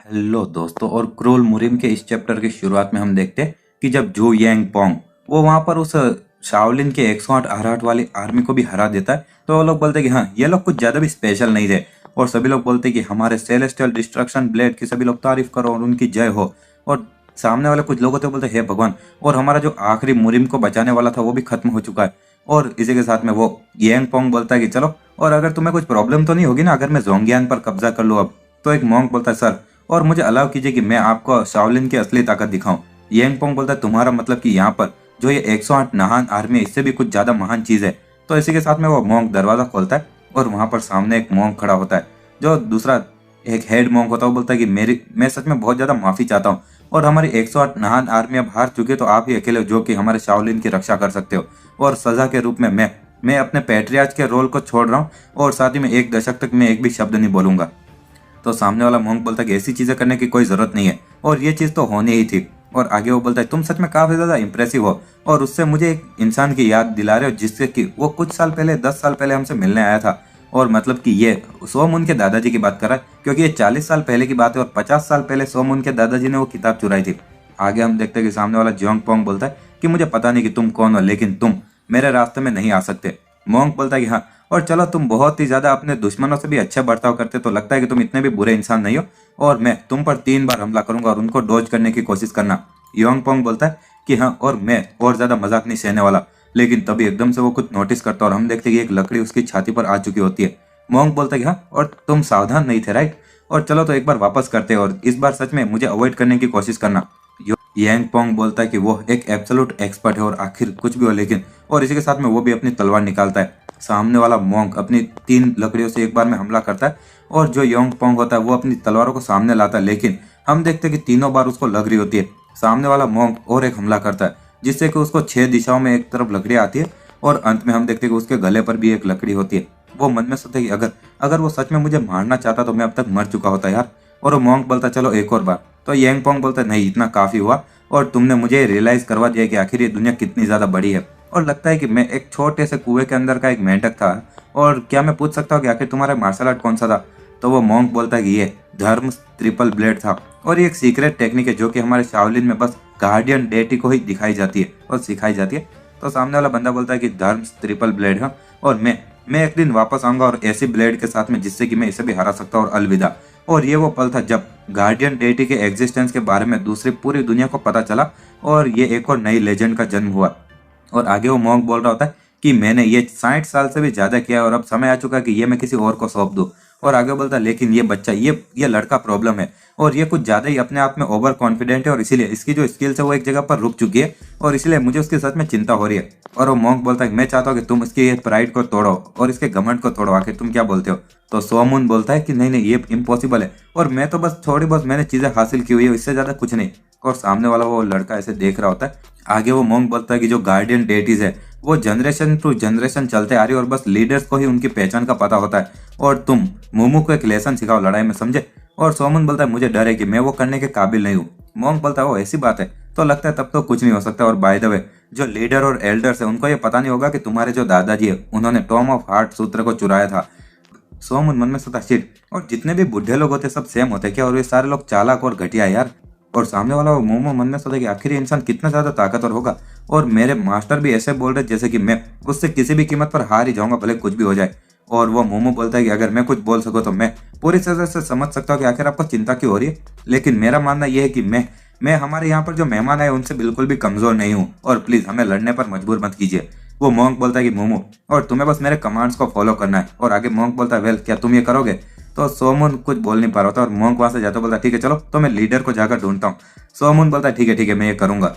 Hello दोस्तों। और crawl मुरिम के इस चैप्टर की शुरुआत में हम देखते हैं कि जब जो यांग पोंग वो वहां पर उस शाओलिन के 108 आहट वाली आर्मी को भी हरा देता है, तो वो लोग बोलते हैं कि हाँ, ये लोग कुछ ज्यादा भी स्पेशल नहीं थे। और सभी लोग बोलते हैं कि हमारे सेलेस्टियल डिस्ट्रक्शन ब्लेड की सभी लोग तारीफ करो और उनकी जय हो। और सामने वाले कुछ लोग होते बोलते हे भगवान, और हमारा जो आखिरी मुरिम को बचाने वाला था वो भी खत्म हो चुका है। और इसी के साथ में वो यांग पोंग बोलता है कि चलो, और अगर तुम्हें कुछ प्रॉब्लम तो नहीं होगी ना अगर मैं जोंगियान पर कब्जा कर लूँ अब। तो एक मॉन्क बोलता है सर, और मुझे अलाउ कीजिए कि मैं आपको शाओलिन की असली ताकत दिखाऊं। येंग पोंग बोलता है तुम्हारा मतलब कि यहाँ पर जो ये 108 महान आर्मी है इससे भी कुछ ज्यादा महान चीज है। तो इसी के साथ में वो मॉन्क दरवाजा खोलता है और वहां पर सामने एक मॉन्क खड़ा होता है, जो दूसरा एक हेड मॉन्क होता है। वो बोलता है कि मैं सच में बहुत ज्यादा माफी चाहता हूँ, और हमारी 108 महान आर्मी अब हार चुकी है, तो आप ही अकेले हो जो कि हमारे शाओलिन की रक्षा कर सकते हो। और सजा के रूप में मैं अपने पैट्रियार्च के रोल को छोड़ रहा हूँ, और साथ ही में 1 दशक तक मैं एक भी शब्द नहीं बोलूंगा। तो सामने वाला मॉन्क बोलता है कि ऐसी चीजें करने की कोई जरूरत नहीं है, और ये चीज तो होनी ही थी। और आगे वो बोलता है तुम सच में काफी ज्यादा इंप्रेसिव हो, और उससे मुझे एक इंसान की याद दिला रहे हो जिससे कि वो कुछ साल पहले 10 साल पहले हमसे मिलने आया था। और मतलब कि ये सोमून के दादाजी की बात कर रहा है, क्योंकि ये 40 साल पहले की बात है और 50 साल पहले सोमून के दादाजी ने वो किताब चुराई थी। आगे हम देखते हैं कि सामने वाला जोंग पोंग बोलता है कि मुझे पता नहीं कि तुम कौन हो, लेकिन तुम मेरे रास्ते में नहीं आ सकते। मोंक बोलता है कि हाँ, और चलो तुम बहुत ही ज्यादा अपने दुश्मनों से भी अच्छा बर्ताव करते, तो लगता है कि तुम इतने भी बुरे इंसान नहीं हो, और मैं तुम पर 3 बार हमला करूंगा और उनको डॉज करने की कोशिश करना। योंग पोंग बोलता है कि हाँ, और मैं और ज्यादा मजाक नहीं सहने वाला। लेकिन तभी एकदम से वो कुछ नोटिस करता है और हम देखते हैं कि एक लकड़ी उसकी छाती पर आ चुकी होती है। मोंक बोलता है कि हाँ, और तुम सावधान नहीं थे राइट, और चलो तो एक बार वापस करते हैं, और इस बार सच में मुझे अवॉइड करने की कोशिश करना। यांग पोंग बोलता है कि वो एक एब्सोल्यूट एक्सपर्ट है और आखिर कुछ भी हो, लेकिन और इसी के साथ में वो भी अपनी तलवार निकालता है। सामने वाला मोंक अपनी 3 लकड़ियों से एक बार में हमला करता है, और जो योंग पोंग होता है वो अपनी तलवारों को सामने लाता है, लेकिन हम देखते हैं कि तीनों बार उसको लग रही होती है। सामने वाला मोंक और एक हमला करता है, जिससे कि उसको 6 दिशाओं में एक तरफ लकड़ी आती है, और अंत में हम देखते हैं कि उसके गले पर भी एक लकड़ी होती है। वो मन में सोचता है कि अगर अगर वो सच में मुझे मारना चाहता तो मैं अब तक मर चुका होता यार। और वो मोंक बोलता चलो एक और बार। तो यांग पोंग बोलता नहीं, इतना काफी हुआ, और तुमने मुझे रियलाइज करवा दिया कि आखिर ये दुनिया कितनी ज्यादा बड़ी है, और लगता है कि मैं एक छोटे से कुएं के अंदर का एक मेंढक था। और क्या मैं पूछ सकता हूँ कि आखिर तुम्हारा मार्शल आर्ट कौन सा था? तो वो मॉन्क बोलता है कि ये धर्म ट्रिपल ब्लेड था, और ये एक सीक्रेट टेक्निक है जो कि हमारे शाओलिन में बस गार्डियन डेटी को ही दिखाई जाती है और सिखाई जाती है। तो सामने वाला बंदा बोलता है कि धर्म ट्रिपल ब्लेड है, और मैं एक दिन वापस आऊंगा और ऐसी ब्लेड के साथ में जिससे कि मैं इसे भी हरा सकता हूँ, और अलविदा। और ये वो पल था जब गार्डियन डेटी के एग्जिस्टेंस के बारे में दूसरी पूरी दुनिया को पता चला, और ये एक और नई लेजेंड का जन्म हुआ। और आगे वो मॉन्क बोल रहा होता है कि मैंने ये 60 साल से भी ज्यादा किया और अब समय आ चुका है कि ये मैं किसी और को सौंप दूं। और आगे बोलता है लेकिन ये बच्चा, ये लड़का प्रॉब्लम है, और ये कुछ ज्यादा ही अपने आप में ओवर कॉन्फिडेंट है, और इसीलिए इसकी जो स्किल्स है वो एक जगह पर रुक चुकी है, और इसलिए मुझे उसके साथ में चिंता हो रही है। और वो मॉन्क बोलता है मैं चाहता हूँ कि तुम इसके ये प्राइड को तोड़ो और इसके घमंड को तोड़ो, आखिर तुम क्या बोलते हो? तो सोमून बोलता है कि नहीं नहीं, ये इम्पॉसिबल है, और मैं तो बस थोड़ी बहुत मैंने चीजें हासिल की हुई है, इससे ज्यादा कुछ नहीं। और सामने वाला वो लड़का ऐसे देख रहा होता है। आगे वो मॉन्क बोलता है कि जो गार्डियन डेटीज है वो जनरेशन टू जनरेशन चलते आ रही है, और बस लीडर्स को ही उनकी पहचान का पता होता है, और तुम मोमू को एक लेसन सिखाओ लड़ाई में, समझे? और सोमन बोलता है मुझे डर है कि मैं वो करने के काबिल नहीं हूँ। मॉन्क बोलता है वो ऐसी बात है, तो लगता है तब तो कुछ नहीं हो सकता। और बाय द वे, जो लीडर और एल्डर्स है उनको ये पता नहीं होगा कि तुम्हारे जो दादाजी है उन्होंने टॉम ऑफ हार्ट सूत्र को चुराया था। सोमन मन में सोचा शिट, और जितने भी बुढ़े लोग होते सब सेम होते क्या, और ये सारे लोग चालाक और घटिया है यार। और सामने वाला वो मोमो मन में सोचा कि आखिर ये इंसान कितना ज्यादा ताकतवर होगा, और मेरे मास्टर भी ऐसे बोल रहे जैसे कि मैं उससे किसी भी कीमत पर हार ही जाऊंगा, भले कुछ भी हो जाए। और वो मोमो बोलता है कि अगर मैं कुछ बोल सकूं तो मैं पूरी तरह से समझ सकता हूँ कि आखिर आपको चिंता क्यों हो रही है, लेकिन मेरा मानना यह है कि मैं हमारे यहाँ पर जो मेहमान आए उनसे बिल्कुल भी कमजोर नहीं हूँ, और प्लीज हमें लड़ने पर मजबूर मत कीजिए। वो मॉन्क बोलता है कि मोमो, और तुम्हें बस मेरे कमांड्स को फॉलो करना है। और आगे मॉन्क बोलता है वेल, क्या तुम ये करोगे? तो सोमून कुछ बोल नहीं पा रहा था, और मॉन्क वहां से जाता बोलता है ठीक है चलो, तो मैं लीडर को जाकर ढूंढता हूँ। सोमून बोलता है ठीक है मैं ये करूंगा।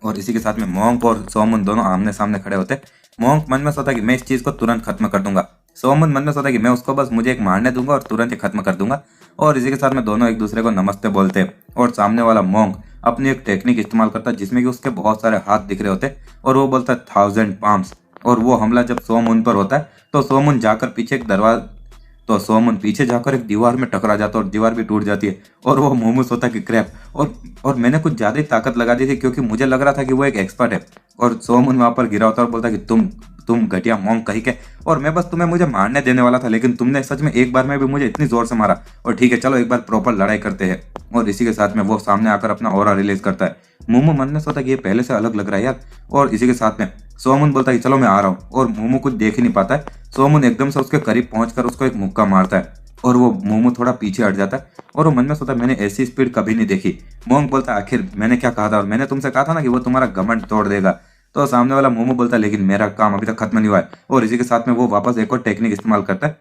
और इसी के साथ में मॉन्क और सोमन दोनों आमने सामने खड़े होते। मॉन्क मन में सोचा कि मैं इस चीज को तुरंत खत्म कर दूंगा। सोमन मन में सोचा कि मैं उसको बस मुझे एक मारने दूंगा और तुरंत ही खत्म कर दूंगा। और इसी के साथ में दोनों एक दूसरे को नमस्ते बोलते, और सामने वाला मॉन्क अपनी एक टेक्निक इस्तेमाल करता जिसमें कि उसके बहुत सारे हाथ दिख रहे होते, और वो बोलता है 1000 पाम्स। और वो हमला जब सोमन पर होता है तो सोमन जाकर पीछे एक दरवाजा तो सोमन पीछे जाकर एक दीवार में टकरा जाता है, और दीवार भी टूट जाती है। और वो मोमोस होता है कि क्रैप, और मैंने कुछ ज्यादा ही ताकत लगा दी थी क्योंकि मुझे लग रहा था कि वो एक एक्सपर्ट है। और सोमन वहां पर गिरा होता है और बोलता है कि तुम घटिया मोंग कही के, और मैं बस तुम्हें मुझे मारने देने वाला था, लेकिन तुमने सच में एक बार में भी मुझे इतनी जोर से मारा। और ठीक है चलो एक बार प्रॉपर लड़ाई करते हैं। और इसी के साथ में वो सामने आकर अपना ऑरा रिलीज करता है। मोमो मन में सोचता कि ये पहले से अलग लग रहा है यार। और इसी के साथ में सोमुन बोलता है कि चलो मैं आ रहा हूँ, और मोमो कुछ देख ही नहीं पाता है। सोमुन एकदम से उसके करीब पहुंचकर उसको एक मुक्का मारता है, और वो मोमो थोड़ा पीछे हट जाता है। और वो मन में सोचता है मैंने ऐसी स्पीड कभी नहीं देखी। मोंग बोलता है आखिर मैंने क्या कहा था, और मैंने तुमसे कहा था ना कि वो तुम्हारा घमंड तोड़ देगा। तो सामने वाला मोमो बोलता है लेकिन मेरा काम अभी तक खत्म नहीं हुआ है। और इसी के साथ में वो वापस एक और टेक्निक इस्तेमाल करता है।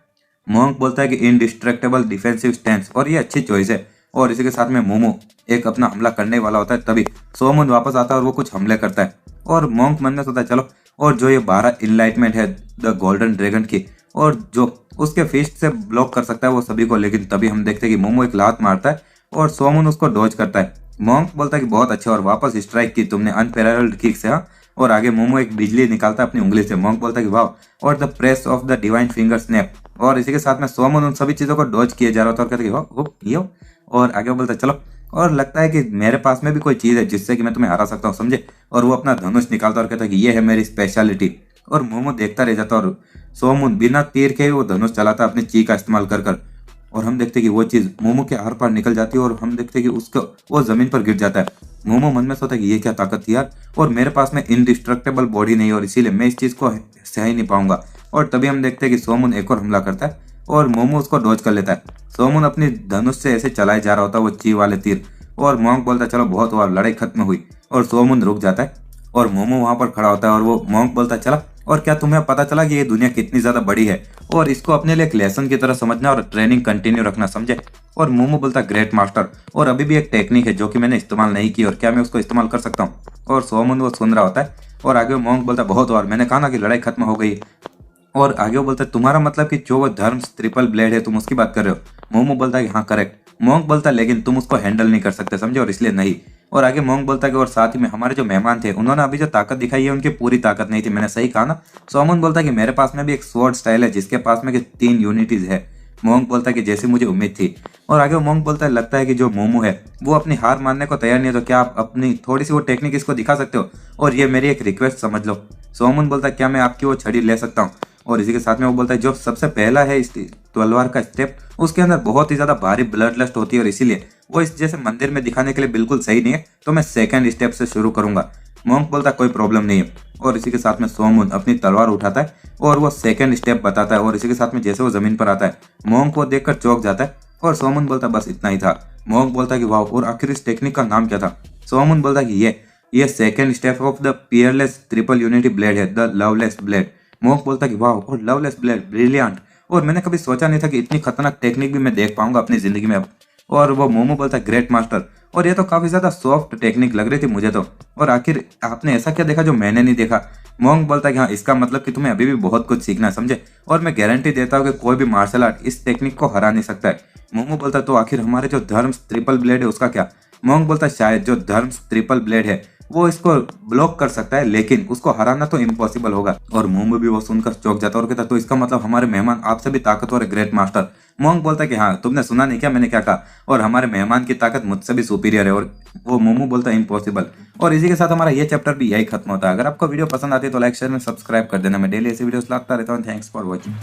मोंग बोलता है कि इनडिस्ट्रक्टेबल डिफेंसिव स्टैंस, और ये अच्छी चॉइस है। और इसी के साथ में मोमो एक अपना हमला करने वाला होता है, तभी सोमुन वापस आता है और वो कुछ हमले करता है। और मोंग मन में सोचता है चलो, और जो ये 12 इनलाइटमेंट है द गोल्डन ड्रैगन की, और जो उसके फिस्ट से ब्लॉक कर सकता है वो सभी को। लेकिन तभी हम देखते हैं कि मोमो एक लात मारता है और सोमुन उसको डॉज करता है। मोंग बोलता है कि बहुत अच्छा, और वापस स्ट्राइक की तुमने अनपैरेलल्ड किक से। हाँ, और आगे मोमो एक बिजली निकालता है अपनी उंगली से। मोंग बोलता है कि वाह, और the press of the divine finger snap. और इसी के साथ में सोमुन उन सभी चीजों को डॉज किए जा रहा था और कहते कि ये हो। और आगे वो बोलता है चलो, और लगता है कि मेरे पास में भी कोई चीज है जिससे कि मैं तुम्हें हरा सकता हूँ, समझे। और वो अपना धनुष निकालता और कहता है कि ये है मेरी स्पेशलिटी। और मोमो देखता रह जाता, और सोमुन बिना तीर के ही वो धनुष चलाता अपनी ची का इस्तेमाल कर कर। और हम देखते हैं कि वो चीज मोमो के आर पार निकल जाती है, और हम देखते हैं कि उसको वो जमीन पर गिर जाता है। मोमो मन में सोचता है कि ये क्या ताकत थी यार, और मेरे पास में इनडिस्ट्रक्टेबल बॉडी नहीं, और इसीलिए मैं इस चीज को सह ही नहीं पाऊंगा। और तभी हम देखते हैं कि सोमुन एक और हमला करता है, और मोमो उसको डॉज कर लेता है। सोमुन अपनी धनुष से ऐसे चलाए जा रहा होता है वो ची वाले तीर। और मोंग बोलता है चलो बहुत हुआ, लड़ाई खत्म हुई। और सोमुन रुक जाता है, और मोमो वहां पर खड़ा होता है, और वो मोंग बोलता है चला, और क्या तुम्हें पता चला कि ये दुनिया कितनी ज्यादा बड़ी है, और इसको अपने लिए एक लेसन की तरह समझना और ट्रेनिंग कंटिन्यू रखना, समझे। और मोमो बोलता है ग्रेट मास्टर, और अभी भी एक टेक्निक है जो कि मैंने इस्तेमाल नहीं की, और क्या मैं उसको इस्तेमाल कर सकता हूँ। और सोमुन वो सुन रहा होता है, और आगे मोंग बोलता है बहुत और, मैंने कहा ना कि लड़ाई खत्म हो गई। और आगे वो बोलता है तुम्हारा मतलब कि जो वो धर्म ट्रिपल ब्लेड है तुम उसकी बात कर रहे हो। मोमो बोलता है कि हाँ करेक्ट। मोंग बोलता है लेकिन तुम उसको हैंडल नहीं कर सकते, समझे, और इसलिए नहीं। और आगे मोंग बोलता है कि और साथ ही में हमारे जो मेहमान थे उन्होंने अभी जो ताकत दिखाई है उनकी पूरी ताकत नहीं थी, मैंने सही कहा ना। सोमुन बोलता है कि मेरे पास में भी एक स्वॉर्ड स्टाइल है जिसके पास में 3 यूनिटीज है। मोंग बोलता है कि जैसी मुझे उम्मीद थी। और आगे मोंग बोलता है लगता है कि जो मोमो है वो अपनी हार मानने को तैयार नहीं है, तो क्या आप अपनी थोड़ी सी वो टेक्निक इसको दिखा सकते हो, और ये मेरी एक रिक्वेस्ट समझ लो। सोमुन बोलता है क्या मैं आपकी वो छड़ी ले सकता हूँ। और इसी के साथ में वो बोलता है जो सबसे पहला है इस तलवार का स्टेप, उसके अंदर बहुत ही ज्यादा भारी ब्लड लस्ट होती है, और इसीलिए वो इस जैसे मंदिर में दिखाने के लिए बिल्कुल सही नहीं है, तो मैं सेकंड स्टेप से शुरू करूंगा। मोंक बोलता है कोई प्रॉब्लम नहीं है। और इसी के साथ में सोमुन अपनी तलवार उठाता है और वो सेकंड स्टेप बताता है, और इसी के साथ में जैसे वो जमीन पर आता है मोंक को देखकर चौंक जाता है। और सोमुन बोलता है बस इतना ही था। मोंक बोलता है कि वाह, और आखिर इस टेक्निक का नाम क्या था। सोमुन बोलता है कि ये second step of the Peerless triple unity blade है, द लवलेस ब्लेड। मोंक बोलता है कि वाह, और लवलेस ब्लेड, ब्रिलियंट, और मैंने कभी सोचा नहीं था कि इतनी खतरनाक टेक्निक भी मैं देख पाऊंगा अपनी जिंदगी में अब। और वो मोमो बोलता है ग्रेट मास्टर, और ये तो काफी ज्यादा सॉफ्ट टेक्निक लग रही थी मुझे तो, और आखिर आपने ऐसा क्या देखा जो मैंने नहीं देखा। मोंग बोलता है कि हाँ, इसका मतलब कि तुम्हें अभी भी बहुत कुछ सीखना है, समझे, और मैं गारंटी देता हूँ कि कोई भी मार्शल आर्ट इस टेक्निक को हरा नहीं सकता है। मोमो बोलता है तो आखिर हमारे जो धर्म ट्रिपल ब्लेड है उसका क्या। मोंग बोलता है शायद जो धर्म ट्रिपल ब्लेड है वो इसको ब्लॉक कर सकता है, लेकिन उसको हराना तो इम्पॉसिबल होगा। और मोमो भी वो सुनकर चौंक जाता है और कहता तो इसका मतलब हमारे मेहमान आपसे भी ताकतवर है ग्रेट मास्टर। मोंग बोलता है कि हाँ, तुमने सुना नहीं क्या मैंने क्या कहा, और हमारे मेहमान की ताकत मुझसे भी सुपीरियर है। और वो मोमो बोलता है इम्पॉसिबल। और इसी के साथ हमारा ये चैप्टर भी यही खत्म होता है। अगर आपको वीडियो पसंद आती है तो लाइक शेयर में सब्सक्राइब कर देना। मैं डेली ऐसी वीडियोस लाता रहता हूँ। Thanks for watching.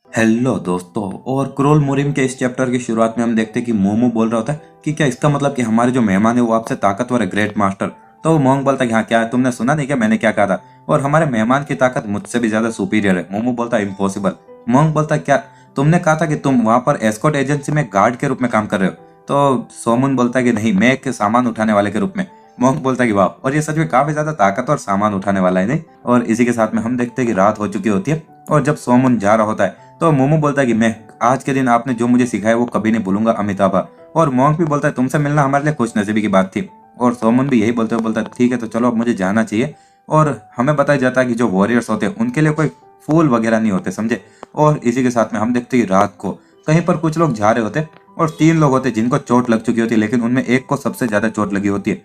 हेलो दोस्तों, और क्रोल मोरिम के इस चैप्टर की शुरुआत में हम देखते हैं कि मोमो बोल रहा होता है कि क्या इसका मतलब कि हमारे जो मेहमान है वो आपसे ताकतवर है ग्रेट मास्टर। तो मोंग बोलता है कि हाँ, क्या तुमने सुना नहीं क्या मैंने क्या कहा था, और हमारे मेहमान की ताकत मुझसे भी ज्यादा सुपीरियर है। मोमो बोलता है इम्पॉसिबल। मोंग बोलता है क्या तुमने कहा था कि तुम वहां पर एस्कॉर्ट एजेंसी में गार्ड के रूप में काम कर रहे हो। तो सोमुन बोलता है कि नहीं, मैं एक सामान उठाने वाले के रूप में। मोंग बोलता है कि वाह, और ये सच में काफी ज्यादा ताकतवर सामान उठाने वाला है नहीं। और इसी के साथ में हम देखते हैं कि रात हो चुकी होती है, और जब सोमुन जा रहा होता है तो मोमो बोलता है कि मैं आज के दिन आपने जो मुझे सिखाया वो कभी नहीं भूलूंगा अमिताभा। और मोंग भी बोलता है तुमसे मिलना हमारे लिए खुश नसीबी की बात थी। और सोमुन भी यही बोलते हुए बोलता है ठीक है, तो चलो अब मुझे जाना चाहिए। और हमें बताया जाता है कि जो वॉरियर्स होते हैं उनके लिए कोई फूल वगैरह नहीं होते, समझे। और इसी के साथ में हम देखते हैं कि रात को कहीं पर कुछ लोग जा रहे होते और 3 लोग होते जिनको चोट लग चुकी होती है, लेकिन उनमें एक को सबसे ज्यादा चोट लगी होती है।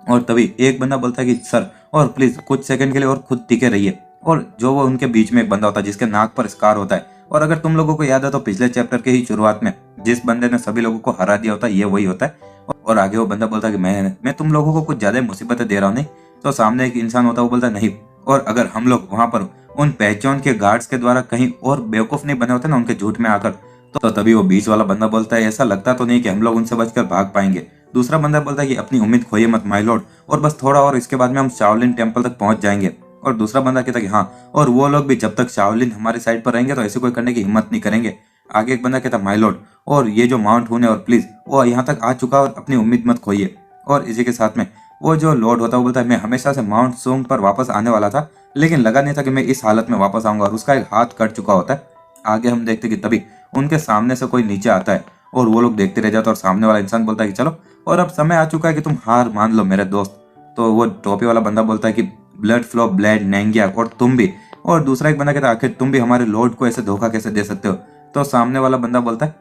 और तभी एक बंदा बोलता है कि सर, और प्लीज कुछ सेकंड के लिए और खुद टिके रहिए। और जो वो उनके बीच में एक बंदा होता है जिसके नाक पर स्कार होता है, और अगर तुम लोगों को याद है तो पिछले चैप्टर के ही शुरुआत में जिस बंदे ने सभी लोगों को हरा दिया होता है ये वही होता है। और आगे वो बंदा बोलता है कि मैं तुम लोगों को कुछ ज्यादा मुसीबतें दे रहा हूँ नहीं। तो सामने एक इंसान होता है वो बोलता है नहीं, और अगर हम लोग वहां पर उन पहचान के गार्ड्स के द्वारा कहीं और बेवकूफ नहीं बने होते ना उनके झूठ में आकर, तो तभी वो बीच वाला बंदा बोलता है ऐसा लगता तो नहीं कि हम लोग उनसे बचकर भाग पाएंगे। दूसरा बंदा बोलता है कि अपनी उम्मीद खोइए मत माय लॉर्ड, और बस थोड़ा और इसके बाद में हम शाओलिन टेम्पल तक पहुंच जाएंगे। और दूसरा बंदा कहता है कि हाँ, और वो लोग भी जब तक शाओलिन हमारी साइड पर रहेंगे तो ऐसे कोई करने की हिम्मत नहीं करेंगे। आगे एक बंदा कहता माय लॉर्ड, और ये जो माउंट हून है और प्लीज वो यहाँ तक आ चुका और अपनी उम्मीद मत खोइए। और इसी के साथ में वो जो लॉर्ड होता है वो बोलता है मैं हमेशा से माउंट सूंग पर वापस आने वाला था, लेकिन लगा नहीं था कि मैं इस हालत में वापस आऊंगा, और उसका एक हाथ कट चुका होता है। आगे हम देखते कि तभी उनके सामने से कोई नीचे आता है और वो लोग देखते रह जाते, और सामने वाला इंसान बोलता है कि चलो और अब समय आ चुका है कि तुम हार मान लो मेरे दोस्त। तो वो टोपी वाला बंदा बोलता है कि ब्लड फ्लो ब्लैड नेंगिया और तुम भी। और दूसरा एक बंदा कहता है आखिर तुम भी हमारे लॉर्ड को ऐसे धोखा कैसे दे सकते हो। तो सामने वाला बंदा बोलता है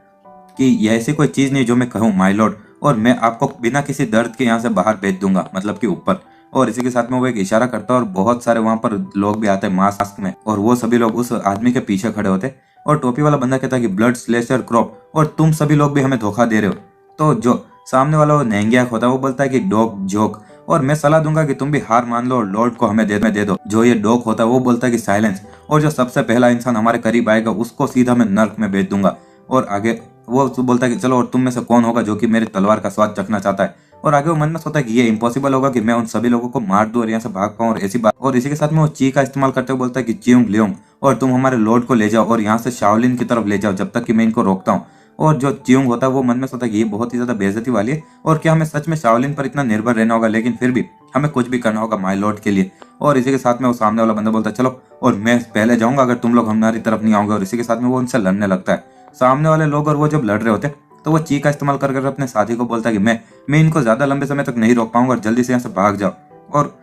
कि यह ऐसी कोई चीज नहीं जो मैं कहूँ माय लॉर्ड, और मैं आपको बिना किसी दर्द के यहाँ से बाहर भेज दूंगा, मतलब कि ऊपर। और इसी के साथ में वो एक इशारा करता है और बहुत सारे वहां पर लोग भी आते हैं मास्क में, और वो सभी लोग उस आदमी के पीछे खड़े होते। और टोपी वाला बंदा कहता है कि ब्लड स्लेशर क्रॉप, और तुम सभी लोग भी हमें धोखा दे रहे हो। तो जो सामने वाला वो नेंगियाक होता है वो बोलता है कि डॉग जोक, और मैं सलाह दूंगा कि तुम भी हार मान लो और लॉर्ड को हमें दे दो। जो ये डॉग होता है वो बोलता है कि साइलेंस, और जो सबसे पहला इंसान हमारे करीब आएगा उसको सीधा मैं नर्क में भेज दूंगा। और आगे वो बोलता है कि चलो और तुम में से कौन होगा जो कि मेरी तलवार का स्वाद चखना चाहता है। और आगे वो मन में सोचता है कि ये इम्पॉसिबल होगा कि मैं उन सभी लोगों को मार दूं और यहाँ से भाग पाऊं, और ऐसी बात। और इसी के साथ में वो ची का इस्तेमाल करते हुए बोलता है कि चियोंग लियोंग, और तुम हमारे लॉर्ड को ले जाओ और यहाँ से शाओलिन की तरफ ले जाओ जब तक कि मैं इनको रोकता हूँ। और जो चियोंग होता है वो मन में सोचता है कि ये बहुत ही ज्यादा बेइज्जती वाली है, और क्या हमें सच में शाओलिन पर इतना निर्भर रहना होगा, लेकिन फिर भी हमें कुछ भी करना होगा माय लॉर्ड के लिए। और इसी के साथ में वो सामने वाला बंदा बोलता है चलो और मैं पहले जाऊंगा अगर तुम लोग हमारी तरफ नहीं आओगे। और इसी के साथ में वो उनसे लड़ने लगता है। सामने वाले लोग और वो जब लड़ रहे होते तो वो ची का इस्तेमाल कर अपने साथी को बोलता है कि मैं इनको ज्यादा लंबे समय तक नहीं रोक पाऊंगा और जल्दी से यहाँ से भाग जाओ। और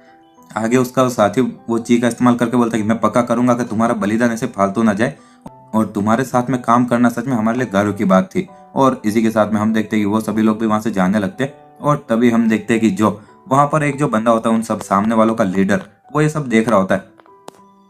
आगे उसका साथी वो ची का इस्तेमाल करके बोलता है कि मैं पक्का करूंगा कि तुम्हारा बलिदान ऐसे फालतू ना जाए, और तुम्हारे साथ में काम करना सच में हमारे लिए गर्व की बात थी। और इसी के साथ में हम देखते हैं कि वो सभी लोग भी वहां से जाने लगते हैं। और तभी हम देखते हैं कि जो वहां पर एक जो बंदा होता है उन सब सामने वालों का लीडर, वो ये सब देख रहा होता है।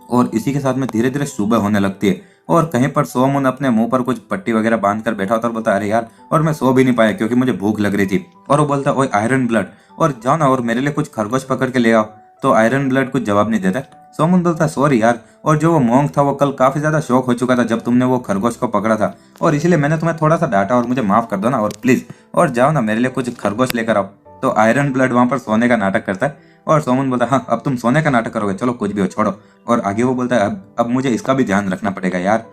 और इसी के साथ में धीरे धीरे सुबह होने लगती है, और कहीं पर सोमन अपने मुंह पर कुछ पट्टी वगैरह बांध कर बैठा होता और बोलता है अरे यार, और मैं सो भी नहीं पाया क्योंकि मुझे भूख लग रही थी। और वो बोलता है ओए आयरन ब्लड, और जाओ ना और मेरे लिए कुछ खरगोश पकड़ के ले आओ। तो आयरन ब्लड कुछ जवाब नहीं देता। सोमन बोलता है सॉरी यार, और जो वो मोंग था वो कल काफी ज्यादा शौक हो चुका था जब तुमने वो खरगोश को पकड़ा था, और इसलिए मैंने तुम्हें थोड़ा सा डांटा, और मुझे माफ कर दो ना, और प्लीज और जाओ ना मेरे लिए कुछ खरगोश लेकर आओ। तो आयरन ब्लड वहां पर सोने का नाटक करता है, और सोमन बोलता है हाँ अब तुम सोने का नाटक करोगे, चलो कुछ भी हो छोड़ो। और आगे वो बोलता है अब मुझे इसका भी ध्यान रखना पड़ेगा यार।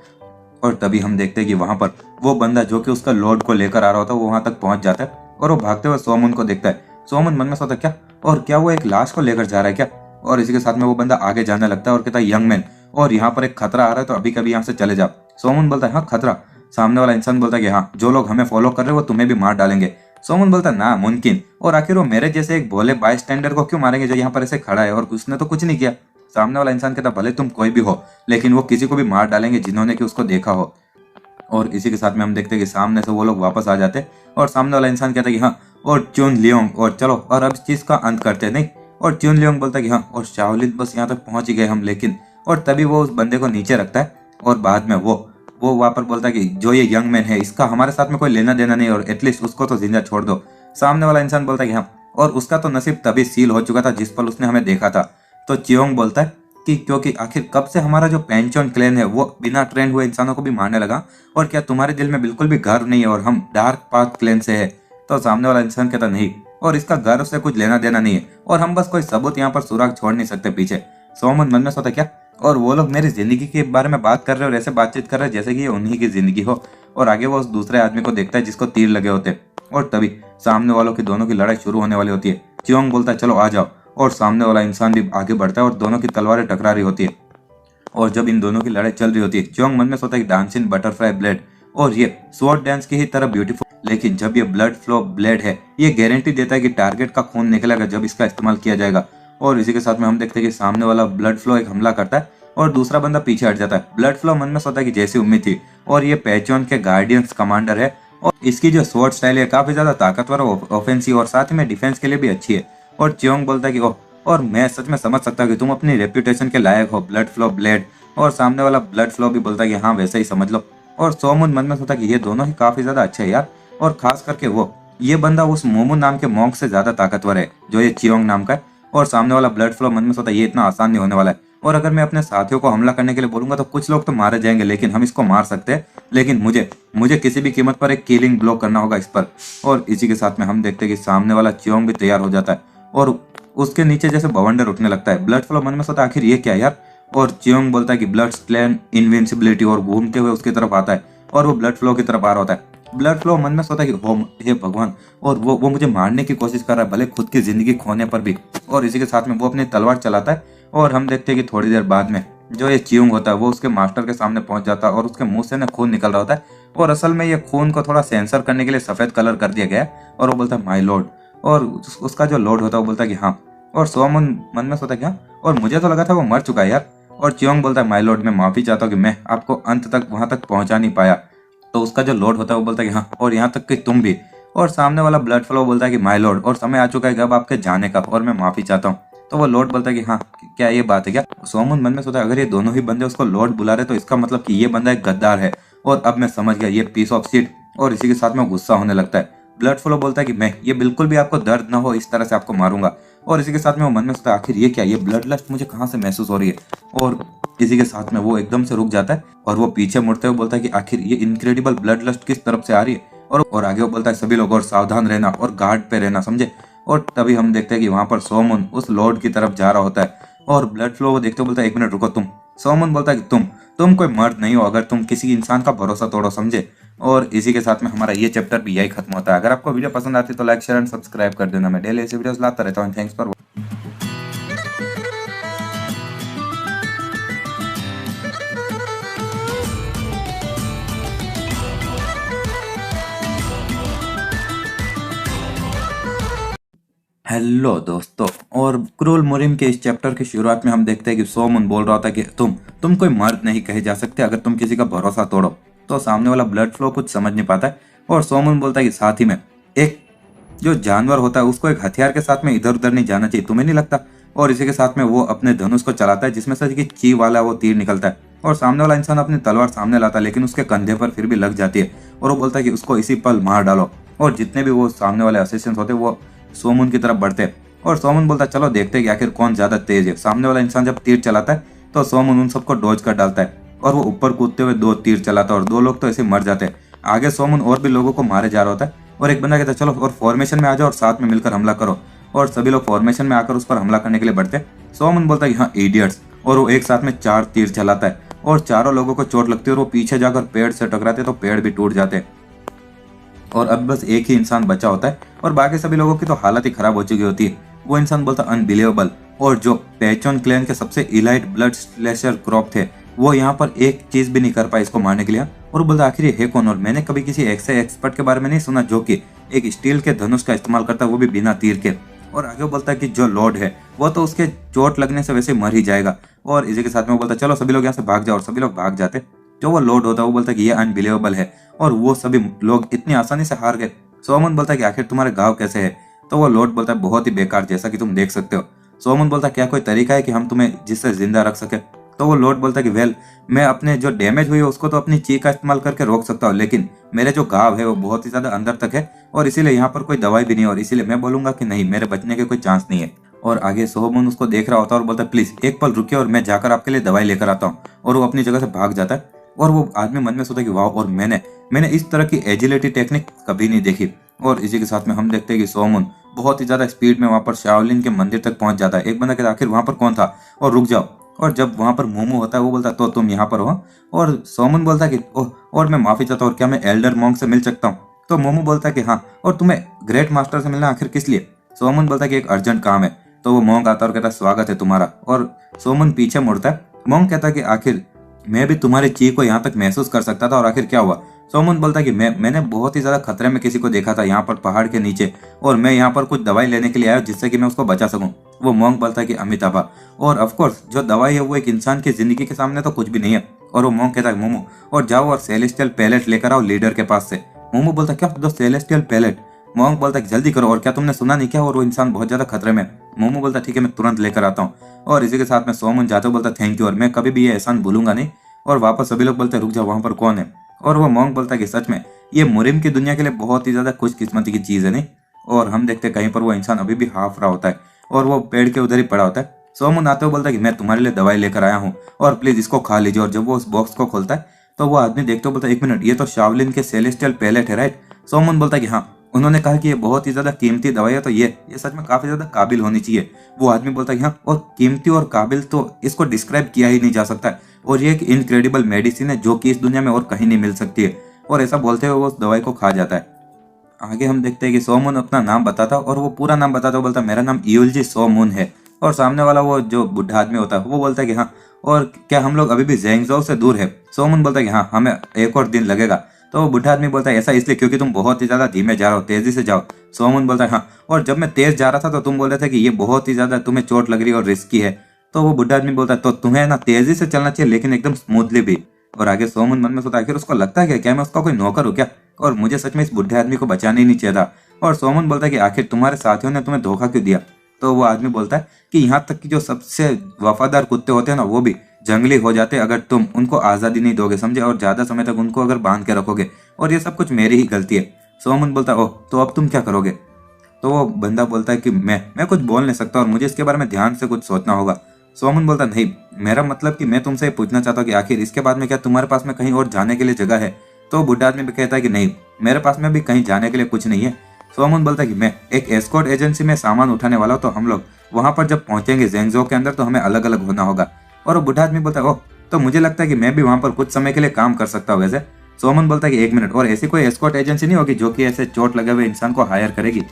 और तभी हम देखते हैं कि वहां पर वो बंदा जो कि उसका लॉर्ड को लेकर आ रहा होता है वो वहां तक पहुंच जाता है, और वो भागते हुए सोमन को देखता है। सोमन मन में सोचता है क्या, और क्या वो एक लाश को लेकर जा रहा है क्या। और इसी के साथ में वो बंदा आगे जाने लगता है और कहता है यंग मैन, और यहाँ पर एक खतरा आ रहा है तो अभी कभी यहाँ से चले जाओ। सोमन बोलता है हाँ खतरा। सामने वाला इंसान बोलता है कि हाँ जो लोग हमें फॉलो कर रहे हैं वो तुम्हें भी मार डालेंगे। सोमन बोलता है ना मुमकिन, और आखिर वो मेरे जैसे एक भोले बाय स्टैंडर को क्यों मारेंगे जो यहाँ पर ऐसे खड़ा है और उसने तो कुछ नहीं किया। सामने वाला इंसान कहता भले तुम कोई भी हो, लेकिन वो किसी को भी मार डालेंगे जिन्होंने कि उसको देखा हो। और इसी के साथ में हम देखते हैं कि सामने से वो लोग वापस आ जाते हैं, और सामने वाला इंसान कहता है कि हाँ और च्यून लियोंग, और चलो और अब इस चीज का अंत करते हैं नहीं। और च्यून लियोंग बोलता है कि हाँ और शाओलिन बस यहाँ तक पहुंच ही गए हम, लेकिन। और तभी वो उस बंदे को नीचे रखता है, और बाद में वो वहां पर बोलता है कि जो ये यंग मैन है इसका हमारे साथ में कोई लेना देना नहीं, और एटलीस्ट उसको तो जिंदा छोड़ दो। सामने वाला इंसान बोलता है कि हाँ और उसका तो नसीब तभी सील हो चुका था जिस पल उसने हमें देखा था। तो चियोंग बोलता है कि क्योंकि आखिर कब से हमारा जो पेंचोन क्लैन है वो बिना ट्रेन हुए इंसानों को भी मारने लगा, और क्या तुम्हारे दिल में बिल्कुल भी गर्व नहीं है और हम डार्क पाथ क्लैन से है। तो सामने वाला इंसान कहता नहीं, और इसका गर्व से कुछ लेना देना नहीं है, और हम बस कोई सबूत यहाँ पर सुराग छोड़ नहीं सकते पीछे। सोमन मन में सोता क्या, और वो लोग मेरी जिंदगी के बारे में बात कर रहे हैं और ऐसे बातचीत कर रहे हैं जैसे कि ये उन्हीं की जिंदगी हो। और आगे वो उस दूसरे आदमी को देखता है जिसको तीर लगे होते हैं, और तभी सामने वालों की दोनों की लड़ाई शुरू होने वाली होती है। चियोंग बोलता है चलो आ जाओ, और सामने वाला इंसान भी आगे बढ़ता है और दोनों की तलवारें टकरा रही होती है। और जब इन दोनों की लड़ाई चल रही होती है चियोंग मन में सोचता है कि डांसिंग बटरफ्लाई ब्लेड, और ये स्वॉर्ड डांस की ही तरह ब्यूटीफुल, लेकिन जब ये ब्लड फ्लो ब्लेड है ये गारंटी देता है कि टारगेट का खून निकलेगा जब इसका इस्तेमाल किया जाएगा। और इसी के साथ में हम देखते हैं कि सामने वाला ब्लड फ्लो एक हमला करता है और दूसरा बंदा पीछे हट जाता है। ब्लड फ्लो मन में सोचता है कि जैसी उम्मीद थी, और ये पेचोन के गार्डियंस कमांडर है, और इसकी जो स्वॉर्ड स्टाइल है काफी ज्यादा ताकतवर और ऑफेंसिव और साथ में डिफेंस के लिए भी अच्छी है। और चियोंग बोलता है कि ओह, और मैं सच में समझ सकता हूँ कि तुम अपनी रेप्यूटेशन के लायक हो ब्लड फ्लो ब्लेड, और सामने वाला ब्लड फ्लो भी बोलता है कि हाँ वैसे ही समझ लो। और सोमन मन में सोचता है कि ये दोनों ही काफी ज्यादा अच्छे हैं यार, और खास करके वो ये बंदा उस मोमू नाम के मॉन्क से ज्यादा ताकतवर है जो ये चियोंग नाम का है। और सामने वाला ब्लड फ्लो मन में सोचता है ये इतना आसान नहीं होने वाला है, और अगर मैं अपने साथियों को हमला करने के लिए बोलूंगा तो कुछ लोग तो मारे जाएंगे, लेकिन हम इसको मार सकते हैं, लेकिन मुझे मुझे किसी भी कीमत पर एक किलिंग ब्लो करना होगा इस पर। और इसी के साथ में हम देखते हैं कि सामने वाला चियोंग भी तैयार हो जाता है और उसके नीचे जैसे बवंडर उठने लगता है। ब्लड फ्लो मन में सोचता है आखिर ये क्या है यार, और चियोंग बोलता है कि ब्लड क्लैन इनविंसिबिलिटी, और घूमते हुए उसकी तरफ आता है और वो ब्लड फ्लो की तरफ आ रहा होता है। ब्लड फ्लो मन में सोचता है कि हो हे भगवान, और वो मुझे मारने की कोशिश कर रहा है, भले खुद की जिंदगी खोने पर भी। और इसी के साथ में वो अपनी तलवार चलाता है और हम देखते हैं कि थोड़ी देर बाद में जो ये चियोंग होता है वो उसके मास्टर के सामने पहुंच जाता है और उसके मुंह से ना खून निकल रहा होता है। और असल में ये खून को थोड़ा सेंसर करने के लिए सफेद कलर कर दिया गया है, और वो बोलता है माय लॉर्ड, और उसका जो लॉर्ड होता है वो बोलता है कि हाँ। और सोमन मन में सोचता है क्या, और मुझे तो लगा था वो मर चुका है यार। और चियोंग बोलता है माय लॉर्ड, मैं माफी चाहता हूँ कि मैं आपको अंत तक वहां तक पहुंचा नहीं पाया। तो उसका जो लॉर्ड होता है वो बोलता है कि हाँ, और यहाँ तक कि तुम भी। और सामने वाला ब्लड फ्लो बोलता है कि माय लॉर्ड, और समय आ चुका है कि अब आपके जाने का, और मैं माफी चाहता हूँ। तो वो लॉर्ड बोलता है कि हाँ क्या ये बात है क्या। सोमन मन में सोचता है अगर ये दोनों ही बंदे उसको लॉर्ड बुला रहे तो इसका मतलब कि ये बंदा एक गद्दार है, और अब मैं समझ गया ये पीस ऑफ शिट। और इसी के साथ में गुस्सा होने लगता है। ब्लड फ्लो बोलता है कि मैं ये बिल्कुल भी आपको दर्द ना हो इस तरह से आपको मारूंगा। और इसी के साथ में वो मन में सोचता है आखिर ये क्या, ये ब्लड लस्ट मुझे कहाँ से महसूस हो रही है। और इसी के साथ में वो एकदम से रुक जाता है और वो पीछे मुड़ते हुए बोलता है कि आखिर ये इनक्रेडिबल ब्लड लस्ट किस तरफ से आ रही है। और आगे वो बोलता है सभी लोग और सावधान रहना और गार्ड पे रहना, समझे। और तभी हम देखते हैं कि वहां पर सोमन उस लॉर्ड की तरफ जा रहा होता है और ब्लड फ्लो को देखते हुए बोलता है 1 मिनट रुको तुम। सोमन बोलता है कि तुम कोई मर्द नहीं हो अगर तुम किसी इंसान का भरोसा तोड़ो, समझे। और इसी के साथ में हमारा ये चैप्टर भी यही खत्म होता है। अगर आपको वीडियो पसंद आती है तो लाइक शेयर एंड सब्सक्राइब कर देना। मैं डेली ऐसे वीडियोस लाता रहता हूँ। थैंक्स फॉर हेलो दोस्तों, और क्रूल मुरिम के इस चैप्टर की शुरुआत में हम देखते हैं कि सोमन बोल रहा था कि तुम कोई मर्द नहीं कहे जा सकते अगर तुम किसी का भरोसा तोड़ो। तो सामने वाला ब्लड फ्लो कुछ समझ नहीं पाता है और सोमन बोलता है कि साथ ही में एक जो जानवर होता है उसको एक हथियार के साथ में इधर उधर नहीं जाना चाहिए, तुम्हें नहीं लगता। और इसी के साथ में वो अपने धनुष को चलाता है जिसमें से कि ची वाला वो तीर निकलता है और सामने वाला इंसान अपनी तलवार सामने लाता है, लेकिन उसके कंधे पर फिर भी लग जाती है और वो बोलता है कि उसको इसी पल मार डालो। और जितने भी वो सामने वाले असिस्टेंट होते हैं वो सोमन की तरफ बढ़ते हैं और सोमन बोलता है चलो देखते हैं कि आखिर कौन ज्यादा तेज है। सामने वाला इंसान जब तीर चलाता है तो सोमन उन सबको डॉज कर डालता है और वो ऊपर कूदते हुए 2 तीर चलाता है और 2 लोग तो ऐसे मर जाते हैं। आगे सोमन और भी लोगों को मारे जा रहा होता है और एक बंदा कहता है चलो और फॉर्मेशन में आ जाओ और साथ में मिलकर हमला करो। और सभी लोग फॉर्मेशन में आकर उस पर हमला करने के लिए बढ़ते। सोमन बोलता है कि हाँ इडियट्स, और वो एक साथ में 4 तीर चलाता है और चारों लोगों को चोट लगती है और वो पीछे जाकर पेड़ से टकराते तो पेड़ भी टूट जाते। और अब बस एक ही इंसान बचा होता है और बाकी सभी लोगों की तो हालत ही खराब हो चुकी होती है। वो इंसान बोलता अनबिलीवेबल, और जो पेचोन क्लैन के सबसे इलाइट ब्लड स्लेशर क्रॉप थे वो यहाँ पर एक चीज भी नहीं कर पाए इसको मारने के लिए। और वो बोलता आखिर ये है कौन, और मैंने कभी किसी ऐसे एक्सपर्ट के बारे में नहीं सुना जो कि एक स्टील के धनुष का इस्तेमाल करता है, वो भी बिना तीर के। और आगे वो बोलता है कि जो लॉर्ड है वो तो उसके चोट लगने से वैसे मर ही जाएगा। और इसी के साथ में वो बोलता है चलो सभी लोग यहाँ से भाग जाओ, और सभी लोग भाग जाते। जो वो लॉर्ड होता है वो बोलता है कि ये अनबिलीवेबल है और वो सभी लोग इतनी आसानी से हार गए। सोमन बोलता है कि आखिर तुम्हारे घाव कैसे है। तो वो लॉर्ड बोलता है बहुत ही बेकार, जैसा कि तुम देख सकते हो। सोमन बोलता है क्या कोई तरीका है कि हम तुम्हें जिससे जिंदा रख सके। तो वो लॉर्ड बोलता है कि वेल, मैं अपने जो डैमेज हुई है उसको तो अपनी ची का इस्तेमाल करके रोक सकता हूँ, लेकिन मेरे जो घाव है वो बहुत ही ज्यादा अंदर तक है और इसीलिए यहाँ पर कोई दवाई भी नहीं है, और इसीलिए मैं बोलूंगा कि नहीं, मेरे बचने के कोई चांस नहीं है। और आगे सोमन उसको देख रहा होता है और बोलता है प्लीज एक पल रुकिए और मैं जाकर आपके लिए दवाई लेकर आता हूँ। और वो अपनी जगह से भाग जाता है और वो आदमी मन में सोचता है कि वाह, और मैंने इस तरह की एजिलिटी टेक्निक कभी नहीं देखी। और इसी के साथ में हम देखते हैं कि सोमन बहुत ही ज्यादा स्पीड में वहां पर शाओलिन के मंदिर तक पहुंच जाता है। एक बंदा कहता है आखिर वहां पर कौन था, और रुक जाओ। और जब वहां पर मोमो होता है वो बोलता है तो तुम यहाँ पर हो। और सोमन बोलता है कि ओह, और मैं माफी चाहता हूँ, क्या मैं एल्डर मॉन्क से मिल सकता हूँ। तो मोमो बोलता है कि हाँ, और तुम्हें ग्रेट मास्टर से मिलना आखिर किस लिए। सोमन बोलता है कि एक अर्जेंट काम है। तो वो मॉन्क आता है और कहता है स्वागत है तुम्हारा। और सोमन पीछे मुड़ता है। मॉन्क कहता है कि आखिर मैं भी तुम्हारी चीख को यहाँ तक महसूस कर सकता था, और आखिर क्या हुआ। सोमन बोलता है कि मैंने बहुत ही ज्यादा खतरे में किसी को देखा था यहाँ पर पहाड़ के नीचे, और मैं यहाँ पर कुछ दवाई लेने के लिए आया जिससे कि मैं उसको बचा सकूं। वो मॉन्क बोलता है कि अमिताभा, और ऑफ कोर्स जो दवाई है वो एक इंसान की जिंदगी के सामने तो कुछ भी नहीं है। और वो मॉन्क कहता है मोमो, और जाओ और सेलेस्टियल पैलेट लेकर आओ लीडर के पास से। मोमो बोलता है क्या, दो सेलेस्टियल पैलेट। मोंग बोलता है कि जल्दी करो, और क्या तुमने सुना नहीं क्या, और वो इंसान बहुत ज्यादा खतरे में। मोमो बोलता है ठीक है मैं तुरंत लेकर आता हूँ। और इसी के साथ में सोमन जाते हुए बोलता है थैंक यू, और मैं कभी भी ये एहसान भूलूंगा नहीं। और वापस सभी लोग बोलते हैं रुक जाओ, वहां पर कौन है। और वो मोंग बोलता है कि सच में ये मुरिम की दुनिया के लिए बहुत ही ज्यादा खुशकिस्मती की चीज है नहीं। और हम देखते हैं कहीं पर वो इंसान अभी भी हाफ रहा होता है और वो पेड़ के उधर ही पड़ा होता है। सोमन आते हुए बोलता है कि मैं तुम्हारे लिए दवाई लेकर आया हूँ और प्लीज इसको खा लीजिए। और जब वो उस बॉक्स को खोलता है तो वो आदमी देखते हुए बोलता है एक मिनट, ये तो शावलिन के सेलेस्टियल पैलेट है राइट। सोमन बोलता है कि हाँ, उन्होंने कहा कि ये बहुत ही ज्यादा कीमती दवाई है, तो ये सच में काफी ज्यादा काबिल होनी चाहिए। वो आदमी बोलता है कि हाँ, और कीमती और काबिल तो इसको डिस्क्राइब किया ही नहीं जा सकता है, और ये एक इनक्रेडिबल मेडिसिन है जो कि इस दुनिया में और कहीं नहीं मिल सकती है। और ऐसा बोलते हुए वो उस दवाई को खा जाता है। आगे हम देखते हैं कि सोमून अपना नाम बताता और वो पूरा नाम बताता, बोलता मेरा नाम ईयुलजी सोमून है। और सामने वाला वो जो बुढ़ा आदमी होता है वो बोलता है कि हाँ, और क्या हम लोग अभी भी ज़ेंगज़ोउ से दूर है। सोमून बोलता है कि हाँ, हमें एक और दिन लगेगा। तो वो बुढ़ा आदमी बोलता है ऐसा इसलिए क्योंकि तुम बहुत ही ज्यादा धीमे जा रहे हो, तेजी से जाओ। सोमून बोलता है हाँ, और जब मैं तेज जा रहा था तो तुम बोल रहे थे कि ये बहुत ही ज्यादा तुम्हें चोट लग रही है और रिस्की है। तो वो बुढ़ा आदमी बोलता है तो तुम्हें ना तेजी से चलना चाहिए लेकिन एकदम स्मूथली भी। और आगे सोमून मन में सोचता है आखिर उसको लगता है क्या मैं उसका कोई नौकर हूँ क्या, और मुझे सच में इस बुढ़े आदमी को बचाना ही नहीं चाहिए था। और सोमन बोलता है कि आखिर तुम्हारे साथियों ने तुम्हें धोखा क्यों दिया। तो वो आदमी बोलता है कि यहाँ तक कि जो सबसे वफादार कुत्ते होते हैं ना वो भी जंगली हो जाते हैं अगर तुम उनको आज़ादी नहीं दोगे, समझे, और ज्यादा समय तक उनको अगर बांध के रखोगे, और ये सब कुछ मेरी ही गलती है। सोमन बोलता है ओह, तो अब तुम क्या करोगे। तो वो बंदा बोलता है कि मैं कुछ बोल नहीं सकता और मुझे इसके बारे में ध्यान से कुछ सोचना होगा। सोमन बोलता नहीं, मेरा मतलब कि मैं तुमसे पूछना चाहता हूँ कि आखिर इसके बाद में क्या तुम्हारे पास में कहीं और जाने के लिए जगह है। तो बुढ़ा आदमी भी कहता है कि नहीं, मेरे पास में भी कहीं जाने के लिए कुछ नहीं है। सोमन बोलता है कि मैं एक एस्कॉर्ट एजेंसी में सामान उठाने वाला हूँ, तो हम लोग वहां पर जब पहुंचेंगे ज़ेंगज़ोउ के अंदर तो हमें अलग अलग होना होगा। और वो बुढ़ा आदमी बोलता है ओह, तो मुझे लगता है कि मैं भी वहां पर कुछ समय के लिए काम कर सकता हूँ वैसे। सोमन बोलता है कि एक मिनट, और ऐसी कोई एस्कॉर्ट एजेंसी नहीं होगी जो कि ऐसे चोट लगे हुए इंसान को हायर करेगी।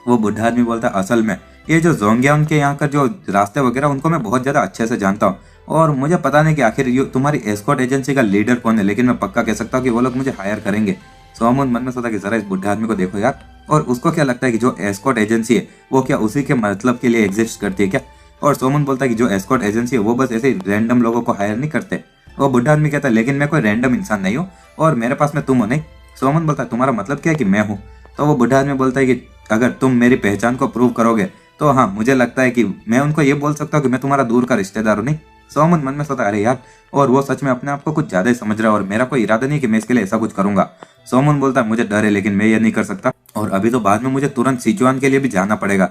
वो बुढ़ा आदमी बोलता है असल में ये जो जोंगिया उनके यहाँ का जो रास्ते वगैरह उनको मैं बहुत ज्यादा अच्छे से जानता हूँ, और मुझे पता नहीं कि आखिर ये तुम्हारी एस्कॉर्ट एजेंसी का लीडर कौन है, लेकिन मैं पक्का कह सकता हूँ कि वो लोग मुझे हायर करेंगे। सोमन मन में सोचा कि जरा इस बुढ़े आदमी को देखो यार, और उसको क्या लगता है कि जो एस्कॉर्ट एजेंसी है वो क्या उसी के मतलब के लिए एग्जिस्ट करती है क्या। और सोमन बोलता है कि जो एस्कॉर्ट एजेंसी है वो बस ऐसे रैंडम लोगों को हायर नहीं करते। वो बुढ़ा आदमी कहता है लेकिन मैं कोई रैंडम इंसान नहीं हूँ और मेरे पास में तुम हो नहीं। सोमन बोलता है तुम्हारा मतलब क्या है कि मैं हूँ। तो वो बुढ़ा आदमी बोलता है कि अगर तुम मेरी पहचान को प्रूव करोगे तो हाँ, मुझे लगता है कि मैं उनको ये बोल सकता हूँ कि मैं तुम्हारा दूर का रिश्तेदार हूँ नहीं। सोमन मन में सोचा अरे यार, और वो सच में अपने आप को कुछ ज्यादा ही समझ रहा है और मेरा कोई इरादा नहीं कि मैं इसके लिए ऐसा कुछ करूंगा। सोमन बोलता है मुझे डर है लेकिन मैं ये नहीं कर सकता, और अभी तो बाद में मुझे तुरंत सिचुआन के लिए भी जाना पड़ेगा।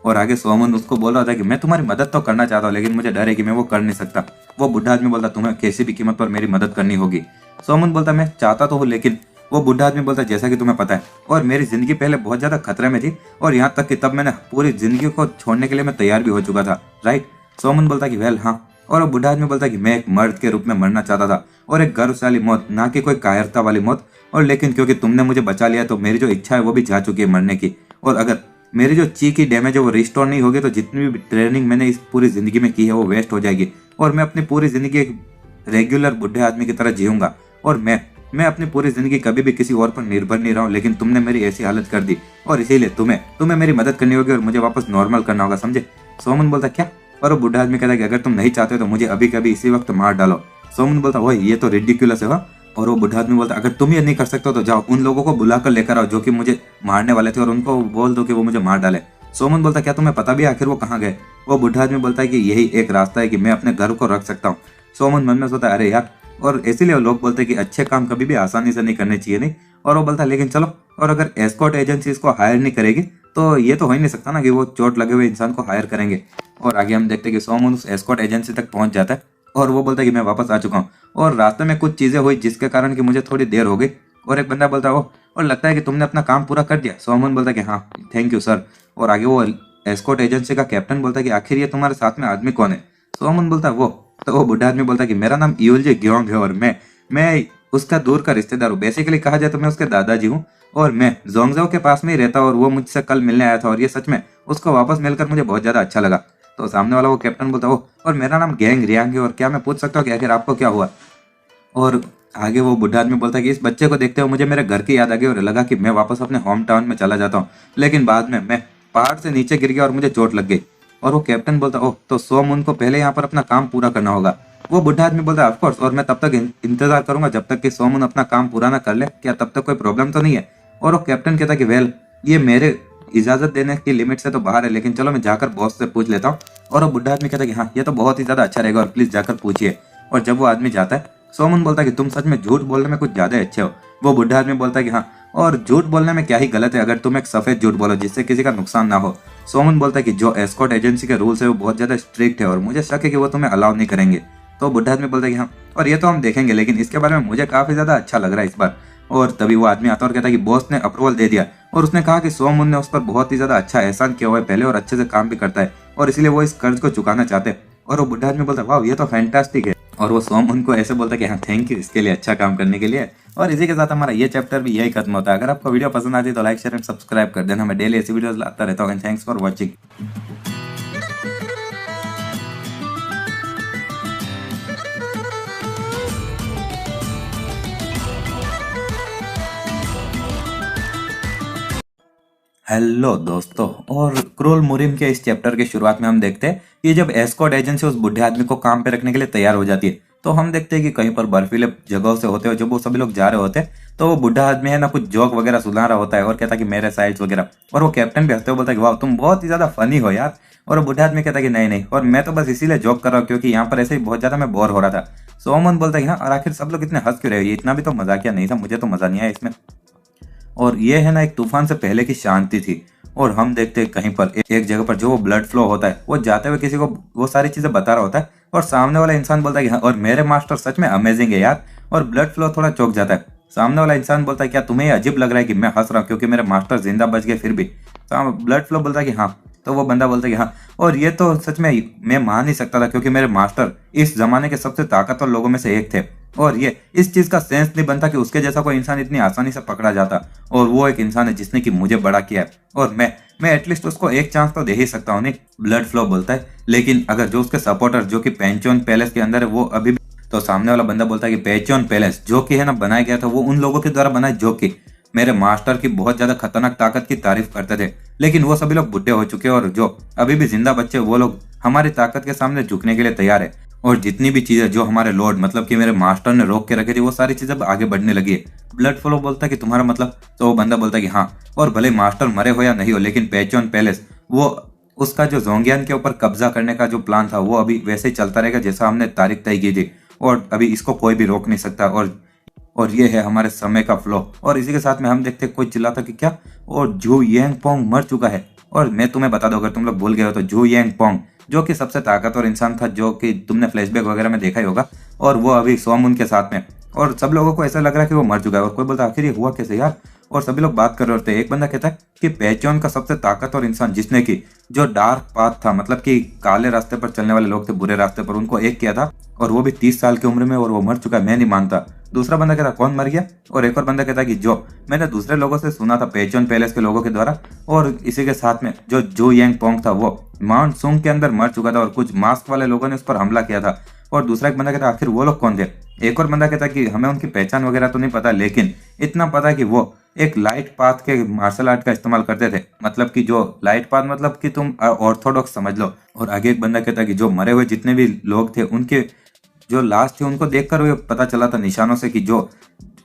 और आगे सोमन उसको बोल रहा था कि मैं तुम्हारी मदद तो करना चाहता हूँ लेकिन मुझे डर है कि मैं वो कर नहीं सकता। वो बुढ़ा आदमी बोलता तुम्हें किसी भी कीमत पर मेरी मदद करनी होगी। सोमन बोलता मैं चाहता तो हूँ लेकिन। वो बुढ़ा आदमी बोलता जैसा कि तुम्हें पता है, और मेरी जिंदगी पहले बहुत ज्यादा खतरे में थी, और यहाँ तक कि तब मैंने पूरी जिंदगी को छोड़ने के लिए मैं तैयार भी हो चुका था राइट। सोमन बोलता कि वेल हाँ। और वो बुढ़ा आदमी बोलता कि मैं एक मर्द के रूप में मरना चाहता था, और एक गर्वशाली मौत, ना कि कोई कायरता वाली मौत। और लेकिन क्योंकि तुमने मुझे बचा लिया तो मेरी जो इच्छा है वो भी जा चुकी है मरने की। और अगर मेरी जो ची की डैमेज है वो रिस्टोर नहीं होगी तो जितनी भी ट्रेनिंग मैंने इस पूरी जिंदगी में की है वो वेस्ट हो जाएगी, और मैं अपनी पूरी जिंदगी एक रेगुलर बुढ़े आदमी की तरह जीऊंगा। और मैं अपनी पूरी जिंदगी कभी भी किसी और पर निर्भर नहीं रहा हूं, लेकिन तुमने मेरी ऐसी हालत कर दी और इसीलिए तुम्हें मेरी मदद करनी होगी और मुझे वापस नॉर्मल करना होगा, समझे। सोमन बोलता क्या। और वो बुढ़ा आदमी कहता है कि अगर तुम नहीं चाहते हो तो मुझे अभी कभी इसी वक्त मार डालो। सोमन बोलता वही, ये तो रिडिकुलस है। और वो बुढ़ा आदमी बोलता अगर तुम ये नहीं कर सकते हो तो जाओ उन लोगों को बुलाकर लेकर आओ जो कि मुझे मारने वाले थे और उनको बोल दो कि वो मुझे मार डाले। सोमन बोलता क्या तुम्हें पता भी है आखिर वो कहाँ गए। वो बुढ़ा आदमी बोलता है कि यही एक रास्ता है कि मैं अपने घर को रख सकता हूँ। सोमन मन में सोचता है अरे यार, और इसीलिए लोग बोलते हैं कि अच्छे काम कभी भी आसानी से नहीं करने चाहिए नहीं। और वो बोलता है लेकिन चलो, और अगर एस्कॉर्ट एजेंसी इसको हायर नहीं करेगी तो ये तो हो ही नहीं सकता ना कि वो चोट लगे हुए इंसान को हायर करेंगे। और आगे हम देखते हैं कि सोमन उस एस्कॉर्ट एजेंसी तक पहुंच जाता है और वो बोलता है कि मैं वापस आ चुका हूँ, और रास्ते में कुछ चीजें हुई जिसके कारण कि मुझे थोड़ी देर हो गई। और एक बंदा बोलता है वो, और लगता है कि तुमने अपना काम पूरा कर दिया। सोमन बोलता है कि हाँ थैंक यू सर। और आगे वो एस्कॉर्ट एजेंसी का कैप्टन बोलता है कि आखिर ये तुम्हारे साथ में आदमी कौन है। सोमन बोलता है वो। तो वो बुढ़ा आदमी बोलता है कि मेरा नाम ईयुलजी ग्योंग है और मैं उसका दूर का रिश्तेदार हूँ। बेसिकली कहा जाए तो मैं उसके दादाजी हूँ, और मैं ज़ोंगज़ाओ के पास में ही रहता हूँ, और वो मुझसे कल मिलने आया था और ये सच में उसको वापस मिलकर मुझे बहुत ज्यादा अच्छा लगा। तो सामने वाला वो कैप्टन बोलता हो, और मेरा नाम गैंग रियांग है, और क्या मैं पूछ सकता हूँ कि आखिर आपको क्या हुआ। और आगे वो बुढ़ा आदमी बोलता है कि इस बच्चे को देखते हुए मुझे मेरे घर की याद आ गई और लगा कि मैं वापस अपने होम टाउन में चला जाता हूँ, लेकिन बाद में मैं पहाड़ से नीचे गिर गया और मुझे चोट लग गई। और वो कैप्टन बोलता ओह, तो सोमन को पहले यहाँ पर अपना काम पूरा करना होगा। वो बुढ़ा आदमी बोलता है ऑफकोर्स, और मैं तब तक इंतजार करूंगा जब तक कि सोमन अपना काम पूरा ना कर ले। क्या तब तक कोई प्रॉब्लम तो नहीं है। और वो कैप्टन कहता है कि वेल, ये मेरे इजाजत देने की लिमिट से तो बाहर है, लेकिन चलो मैं जाकर बॉस से पूछ लेता हूँ। और वो बुढ़ा आदमी कहता है कि हाँ ये तो बहुत ही ज्यादा अच्छा रहेगा और प्लीज जाकर पूछिए। और जब वो आदमी जाता है, सोमन बोलता है कि तुम सच में झूठ बोलने में कुछ ज्यादा अच्छे हो। वो बुढ़ा आदमी बोलता है कि हाँ, और झूठ बोलने में क्या ही गलत है अगर तुम एक सफेद झूठ बोलो जिससे किसी का नुकसान ना हो। सोमन बोलता है कि जो एस्कॉर्ट एजेंसी के रूल्स है वो बहुत ज्यादा स्ट्रिक्ट है और मुझे शक है कि वो तुम्हें अलाउ नहीं करेंगे। तो बुढ़ा आदमी बोलता है कि हाँ, और ये तो हम देखेंगे, लेकिन इसके बारे में मुझे काफी ज्यादा अच्छा लग रहा है इस बार। और तभी वो आदमी आता है और कहता है कि बॉस ने अप्रूवल दे दिया और उसने कहा कि सोमन ने उस पर बहुत ही ज्यादा अच्छा एहसान किया हुआ है पहले और अच्छे से काम भी करता है और इसलिए वो इस कर्ज को चुकाना चाहते हैं। और वो बुढ़ा आदमी बोलता है वाह ये तो फैंटास्टिक है। और वो सोमन को ऐसे बोलता है कि हाँ थैंक यू इसके लिए, अच्छा काम करने के लिए। और इसी के साथ हमारा ये चैप्टर भी यही खत्म होता है। अगर आपको वीडियो पसंद आती है तो लाइक शेयर एंड सब्सक्राइब कर देना। मैं डेली ऐसी वीडियोस लाता रहता हूँ। Thanks for watching. हेलो दोस्तों, और क्रूल मुरिम के इस चैप्टर के शुरुआत में हम देखते हैं कि जब एस्कॉर्ट एजेंसी उस बुढ़े आदमी को काम पे रखने के लिए तैयार हो जाती है तो हम देखते हैं कि कहीं पर बर्फीले जगहों से होते हुए जब वो सभी लोग जा रहे होते हैं तो वो बुढ़ा आदमी है ना कुछ जोक वगैरह सुना रहा होता है और कहता है कि मेरे साइज वगैरह। और वो कैप्टन भी हंसते हुए बोलता है कि वाह तुम बहुत ही ज्यादा फनी हो यार। और वो बुढ़ा आदमी कहता है कि नहीं नहीं, और मैं तो बस इसीलिए जोक कर रहा हूँ क्योंकि यहाँ पर ऐसे ही बहुत ज्यादा मैं बोर हो रहा था। सोमन बोलता है कि हाँ, और आखिर सब लोग इतने हंस क्यों रहे हो, ये इतना भी तो मजाकिया नहीं था, मुझे तो मजा नहीं आया इसमें। और ये है ना एक तूफान से पहले की शांति थी। और हम देखते हैं कहीं पर एक जगह पर जो वो ब्लड फ्लो होता है वो जाते हुए किसी को वो सारी चीजें बता रहा होता है और सामने वाला इंसान बोलता है कि हाँ, और मेरे मास्टर सच में अमेजिंग है यार। और ब्लड फ्लो थोड़ा चौंक जाता है। सामने वाला इंसान बोलता है क्या तुम्हें ये अजीब लग रहा है कि मैं हंस रहा हूँ क्योंकि मेरे मास्टर जिंदा बच गए फिर भी। ब्लड फ्लो बोलता है कि हाँ। तो वो बंदा बोलता है कि हाँ, और ये तो सच में मैं मान नहीं सकता था क्योंकि मेरे मास्टर इस जमाने के सबसे ताकतवर लोगों में से एक थे। और ये इस चीज का सेंस नहीं बनता कि उसके जैसा कोई इंसान इतनी आसानी से पकड़ा जाता। और वो एक इंसान है जिसने कि मुझे बड़ा किया है और मैं एटलीस्ट उसको एक चांस तो दे ही सकता हूँ। नहीं, ब्लड फ्लो बोलता है, लेकिन अगर जो उसके सपोर्टर जो कि पेंचोन पैलेस के अंदर है वो अभी भी। तो सामने वाला बंदा बोलता है कि पेंचोन पैलेस जो कि है ना बनाया गया था वो उन लोगों के द्वारा बनाया जो कि मेरे मास्टर की बहुत ज्यादा खतरनाक ताकत की तारीफ करते थे, लेकिन वो सभी लोग बुढ़े हो चुके हैं और जो अभी भी जिंदा बच्चे वो लोग हमारी ताकत के सामने झुकने के लिए तैयार है। और जितनी भी चीजें जो हमारे लॉर्ड मतलब कि मेरे मास्टर ने रोक के रखी थी वो सारी चीजें अब आगे बढ़ने लगी है। ब्लड फ्लो बोलता है कि तुम्हारा मतलब। तो वो बंदा बोलता है कि हाँ, और भले मास्टर मरे हो या नहीं हो लेकिन पेचोन पैलेस वो उसका जो जोंगियान के ऊपर कब्जा करने का जो प्लान था वो अभी वैसे ही चलता रहेगा जैसा हमने तारीख तय की थी और अभी इसको कोई भी रोक नहीं सकता। और ये है हमारे समय का फ्लो। और इसी के साथ में हम देखते हैं कोई चिल्लाता कि क्या, और जू यांग पोंग मर चुका है। और मैं तुम्हें बता दूं अगर तुम लोग भूल गए हो तो जू यांग पोंग जो कि सबसे ताकतवर इंसान था जो कि तुमने फ्लैशबैक वगैरह में देखा ही होगा, और वो अभी सोमन के साथ में। और सब लोगों को ऐसा लग रहा है कि वो मर चुका है और कोई बोलता आखिर ये हुआ कैसे यार। और सभी लोग बात कर रहे होते हैं। एक बंदा कहता है कि पहचान का सबसे ताकतवर इंसान जिसने की जो डार्क पाथ था मतलब कि काले रास्ते पर चलने वाले लोग थे बुरे रास्ते पर, उनको एक किया था और वो भी 30 साल की उम्र में, और वो मर चुका है, मैं नहीं मानता। दूसरा बंदा कहता कौन मर गया। और एक और बंदा कहता कि जो मैंने दूसरे लोगों से सुना था पेचोन पैलेस के लोगों के द्वारा। और इसी के साथ में जो जू यांग पोंग था वो माउंट सुंग के अंदर मर चुका था और कुछ मास्क वाले लोगों ने उस पर हमला किया था। और दूसरा एक बंदा कहता आखिर वो लोग कौन थे। एक और बंदा कहता कि हमें उनकी पहचान वगैरह तो नहीं पता, लेकिन इतना पता कि वो एक लाइट पाथ के मार्शल आर्ट का इस्तेमाल करते थे। मतलब कि जो लाइट पाथ मतलब कि तुम ऑर्थोडॉक्स समझ लो। और आगे एक बंदा कहता कि जो मरे हुए जितने भी लोग थे उनके जो लाश थे उनको देखकर वो पता चला था निशानों से कि जो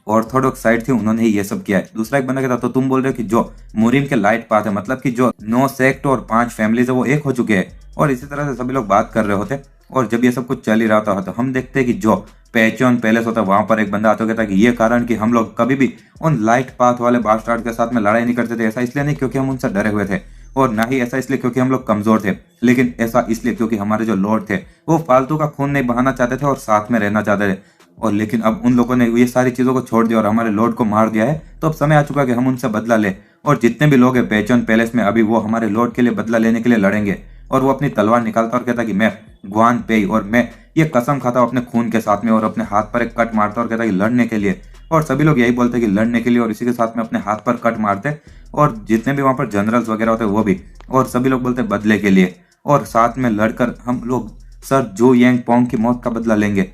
ऑर्थोडॉक्स साइड थी उन्होंने ही ये सब किया है। दूसरा एक बंदा कहता तो तुम बोल रहे हो कि जो मुरिम के लाइट पाथ है मतलब कि जो 9 सेक्ट और 5 फैमिलीज है वो एक हो चुके हैं। और इसी तरह से सभी लोग बात कर रहे होते। और जब ये सब कुछ चल ही रहा था तो हम देखते हैं कि जो पेचोन पैलेस होता है वहां पर एक बंदा आता कहता कि ये कारण कि हम लोग कभी भी उन लाइट पाथ वाले बास्टार्ड के साथ में लड़ाई नहीं करते थे। ऐसा इसलिए नहीं क्योंकि हम उनसे डरे हुए थे, और ना ही ऐसा इसलिए क्योंकि हम लोग कमजोर थे, लेकिन ऐसा इसलिए क्योंकि हमारे जो लॉर्ड थे वो फालतू का खून नहीं बहाना चाहते थे और साथ में रहना चाहते थे। और लेकिन अब उन लोगों ने ये सारी चीजों को छोड़ दिया और हमारे लॉर्ड को मार दिया है, तो अब समय आ चुका है कि हम उनसे बदला ले। और जितने भी लोग हैं पेचोन पैलेस में अभी वो हमारे लॉर्ड के लिए बदला लेने के लिए लड़ेंगे। और वो अपनी तलवार निकालता और कहता कि मैं ग्वान पेई और मैं ये कसम खाता हूं अपने खून के साथ में, और अपने हाथ पर एक कट मारता और कहता कि लड़ने के लिए। और सभी लोग यही बोलते कि लड़ने के लिए, और इसी के साथ में अपने हाथ पर कट मारते। और जितने भी वहां पर जनरल्स वगैरह होते वो भी, और सभी लोग बोलते बदले के लिए, और साथ में लड़कर हम लोग सर जू यांग पोंग की मौत का बदला लेंगे।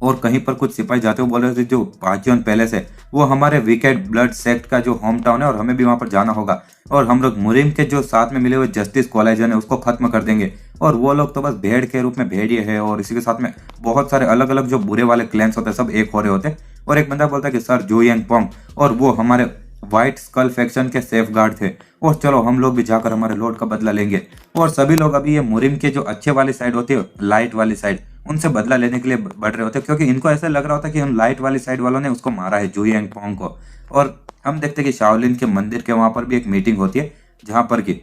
और कहीं पर कुछ सिपाही जाते हुए बोल रहे थे जो पाचियन पैलेस है वो हमारे विकेट ब्लड सेक्ट का जो होम टाउन है और हमें भी वहां पर जाना होगा, और हम लोग मुरिम के जो साथ में मिले हुए जस्टिस कॉलेजन है उसको खत्म कर देंगे। और वो लोग तो बस भेड़ के रूप में भेड़िए है, और इसी के साथ में बहुत सारे अलग अलग जो बुरे वाले क्लैंस होते हैं सब एक हो रहे होते। और एक बंदा बोलता है कि सर जू यांग पोंग और वो हमारे व्हाइट स्कल फैक्शन के सेफ गार्ड थे, और चलो हम लोग भी जाकर हमारे लॉर्ड का बदला लेंगे। और सभी लोग अभी ये मुरिम के जो अच्छे वाली साइड होती है, लाइट वाली साइड, उनसे बदला लेने के लिए बढ़ रहे होते, क्योंकि इनको ऐसा लग रहा होता कि उन लाइट वाली साइड वालों ने उसको मारा है, जू यांग पोंग को। और हम देखते हैं कि शाओलिन के मंदिर के वहां पर भी एक मीटिंग होती है, जहां पर कि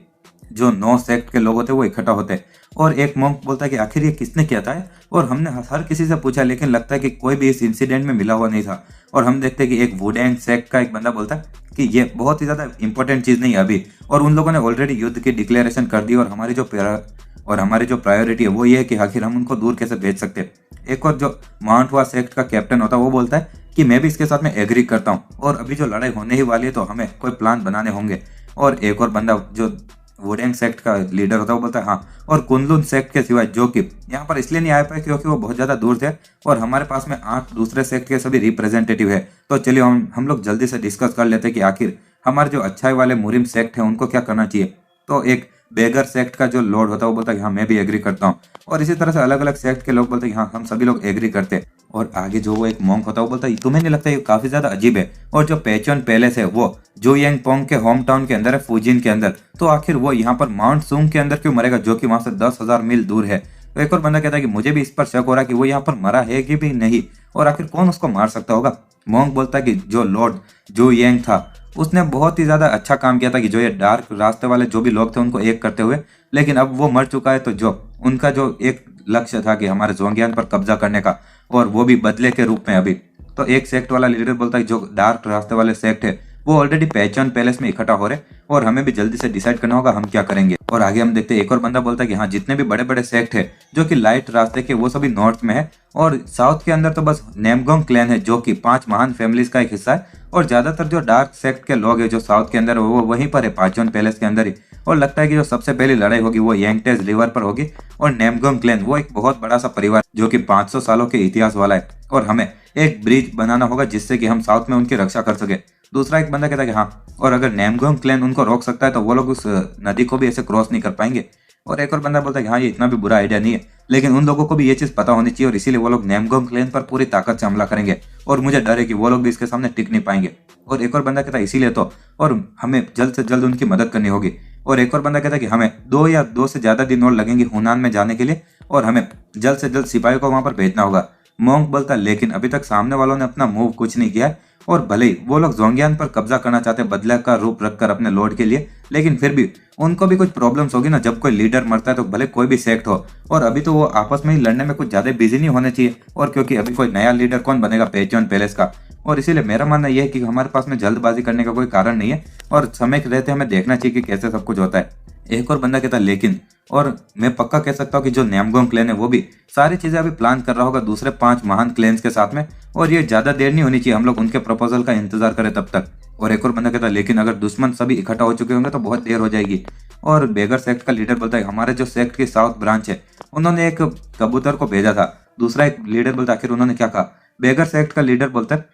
जो 9 सेक्ट के लोग होते हैं वो इकट्ठा होते हैं। और एक मॉन्क बोलता है कि आखिर ये किसने किया था, और हमने हर किसी से पूछा, लेकिन लगता है कि कोई भी इस इंसिडेंट में मिला हुआ नहीं था। और हम देखते हैं कि एक वुडेंग सेक्ट का एक बंदा बोलता है कि ये बहुत ही ज्यादा इंपॉर्टेंट चीज नहीं है अभी, और उन लोगों ने ऑलरेडी युद्ध की डिक्लेरेशन कर दी, और हमारी जो प्रायोरिटी है वो ये है कि आखिर हम उनको दूर कैसे भेज सकते हैं। एक और जो माउंट हुआ सेक्ट का कैप्टन होता है वो बोलता है कि मैं भी इसके साथ में एग्री करता हूँ, और अभी जो लड़ाई होने ही वाली है तो हमें कोई प्लान बनाने होंगे। और एक और बंदा जो वुडेंग सेक्ट का लीडर होता है वो बोलता है हाँ, और कुनलुन सेक्ट के सिवाय, जो कि यहाँ पर इसलिए नहीं आ पाए क्योंकि वो बहुत ज्यादा दूर थे, और हमारे पास में 8 दूसरे सेक्ट के सभी रिप्रेजेंटेटिव है। तो चलिए हम लोग जल्दी से डिस्कस कर लेते हैं कि आखिर हमारे जो अच्छाई वाले मुरिम सेक्ट है उनको क्या करना चाहिए। तो एक बेगर सेक्ट का जो लॉर्ड होता है वो बोलता है कि हाँ मैं भी एग्री करता हूँ, और इसी तरह से अलग अलग सेक्ट के लोग बोलते हैं कि हाँ हम सभी लोग एग्री करते हैं। और आगे जो वो एक मॉन्क होता है वो बोलता है तुम्हें नहीं लगता ये काफी ज्यादा अजीब है, और जो पेचन पैलेस है वो जो यांग पोंग के होम टाउन के अंदर है, फुजिन के अंदर, तो आखिर वो यहाँ पर माउंट सूंग के अंदर क्यों मरेगा, जो कि वहां से 10,000 मील दूर है। तो एक और बंदा कहता है कि मुझे भी इस पर शक हो रहा है कि वो यहाँ पर मरा है कि भी नहीं, और आखिर कौन उसको मार सकता होगा। मॉन्क बोलता है कि जो लॉर्ड जो यांग था उसने बहुत ही ज्यादा अच्छा काम किया था कि जो ये डार्क रास्ते वाले जो भी लोग थे उनको एक करते हुए, लेकिन अब वो मर चुका है। तो जो उनका जो एक लक्ष्य था कि हमारे जोंगियान पर कब्जा करने का, और वो भी बदले के रूप में अभी, तो एक सेक्ट वाला लीडर बोलता है जो डार्क रास्ते वाले सेक्ट है वो ऑलरेडी पहचान पैलेस में इकट्ठा हो रहे, और हमें भी जल्दी से डिसाइड करना होगा हम क्या करेंगे। और आगे हम देखते हैं एक और बंदा बोलता है कि हाँ जितने भी बड़े बड़े सेक्ट है जो कि लाइट रास्ते के, वो सभी नॉर्थ में है, और साउथ के अंदर तो बस नेमगोंग क्लैन है जो कि 5 महान फैमिलीज का एक हिस्सा है, और ज्यादातर जो डार्क सेक्ट के लोग हैं जो साउथ के अंदर वो वहीं पर है, पाचन पैलेस के अंदर ही। और लगता है कि जो सबसे पहली लड़ाई होगी वो यांगटेज रिवर पर होगी, और नेमगोंग क्लैन वो एक बहुत बड़ा सा परिवार जो कि 500 सालों के इतिहास वाला है, और हमें एक ब्रिज बनाना होगा जिससे कि हम साउथ में उनकी रक्षा कर सके। दूसरा एक बंदा कहता है कि हाँ, और अगर नेमगोंग क्लैन उनको रोक सकता है तो वो लोग उस नदी को भी ऐसे क्रॉस नहीं कर पाएंगे। और एक और बंदा बोलता है कि हाँ ये इतना भी बुरा आइडिया नहीं है, लेकिन उन लोगों को भी ये चीज पता होनी चाहिए, और इसीलिए वो लोग नेमगोंग क्लैन पर पूरी ताकत से हमला करेंगे, और मुझे डर है कि वो लोग भी इसके सामने टिक नहीं पाएंगे। और एक और बंदा कहता है इसीलिए तो, और हमें जल्द से जल्द उनकी मदद करनी होगी। और एक और बंदा कहता है कि हमें 2 या 2 से ज्यादा दिन और लगेंगे हुनान में जाने के लिए, और हमें जल्द से जल्द सिपाहियों को वहां पर भेजना होगा। मोंक बोलता है लेकिन अभी तक सामने वालों ने अपना मूव कुछ नहीं किया है, और भले ही वो लोग जोंगियान पर कब्जा करना चाहते हैं बदले का रूप रखकर अपने लॉर्ड के लिए, लेकिन फिर भी उनको भी कुछ प्रॉब्लम्स होगी ना, जब कोई लीडर मरता है तो भले कोई भी सेक्ट हो, और अभी तो वो आपस में ही लड़ने में कुछ ज्यादा बिजी नहीं होने चाहिए, और क्योंकि अभी कोई नया लीडर कौन बनेगा पेचन पैलेस का। और इसीलिए मेरा मानना यह है कि हमारे पास में जल्दबाजी करने का कोई कारण नहीं है, और समय रहते हमें देखना चाहिए कि कैसे सब कुछ होता है। एक और बंदा कहता है लेकिन, और मैं पक्का कह सकता हूँ कि जो नेमगोंग क्लैन है वो भी सारी चीजें अभी प्लान कर रहा होगा दूसरे 5 महान क्लैन्स के साथ में, और ये ज्यादा देर नहीं होनी चाहिए, हम लोग उनके प्रपोजल का इंतजार करें तब तक। और एक और बंदा कहता है लेकिन अगर दुश्मन सभी इकट्ठा हो चुके होंगे तो बहुत देर हो जाएगी। और बेगर सेक्ट का लीडर बोलता है हमारे जो सेक्ट की साउथ ब्रांच है उन्होंने एक कबूतर को भेजा था। दूसरा एक लीडर बोलता है आखिर उन्होंने क्या कहा। बेगर सेक्ट का लीडर बोलता है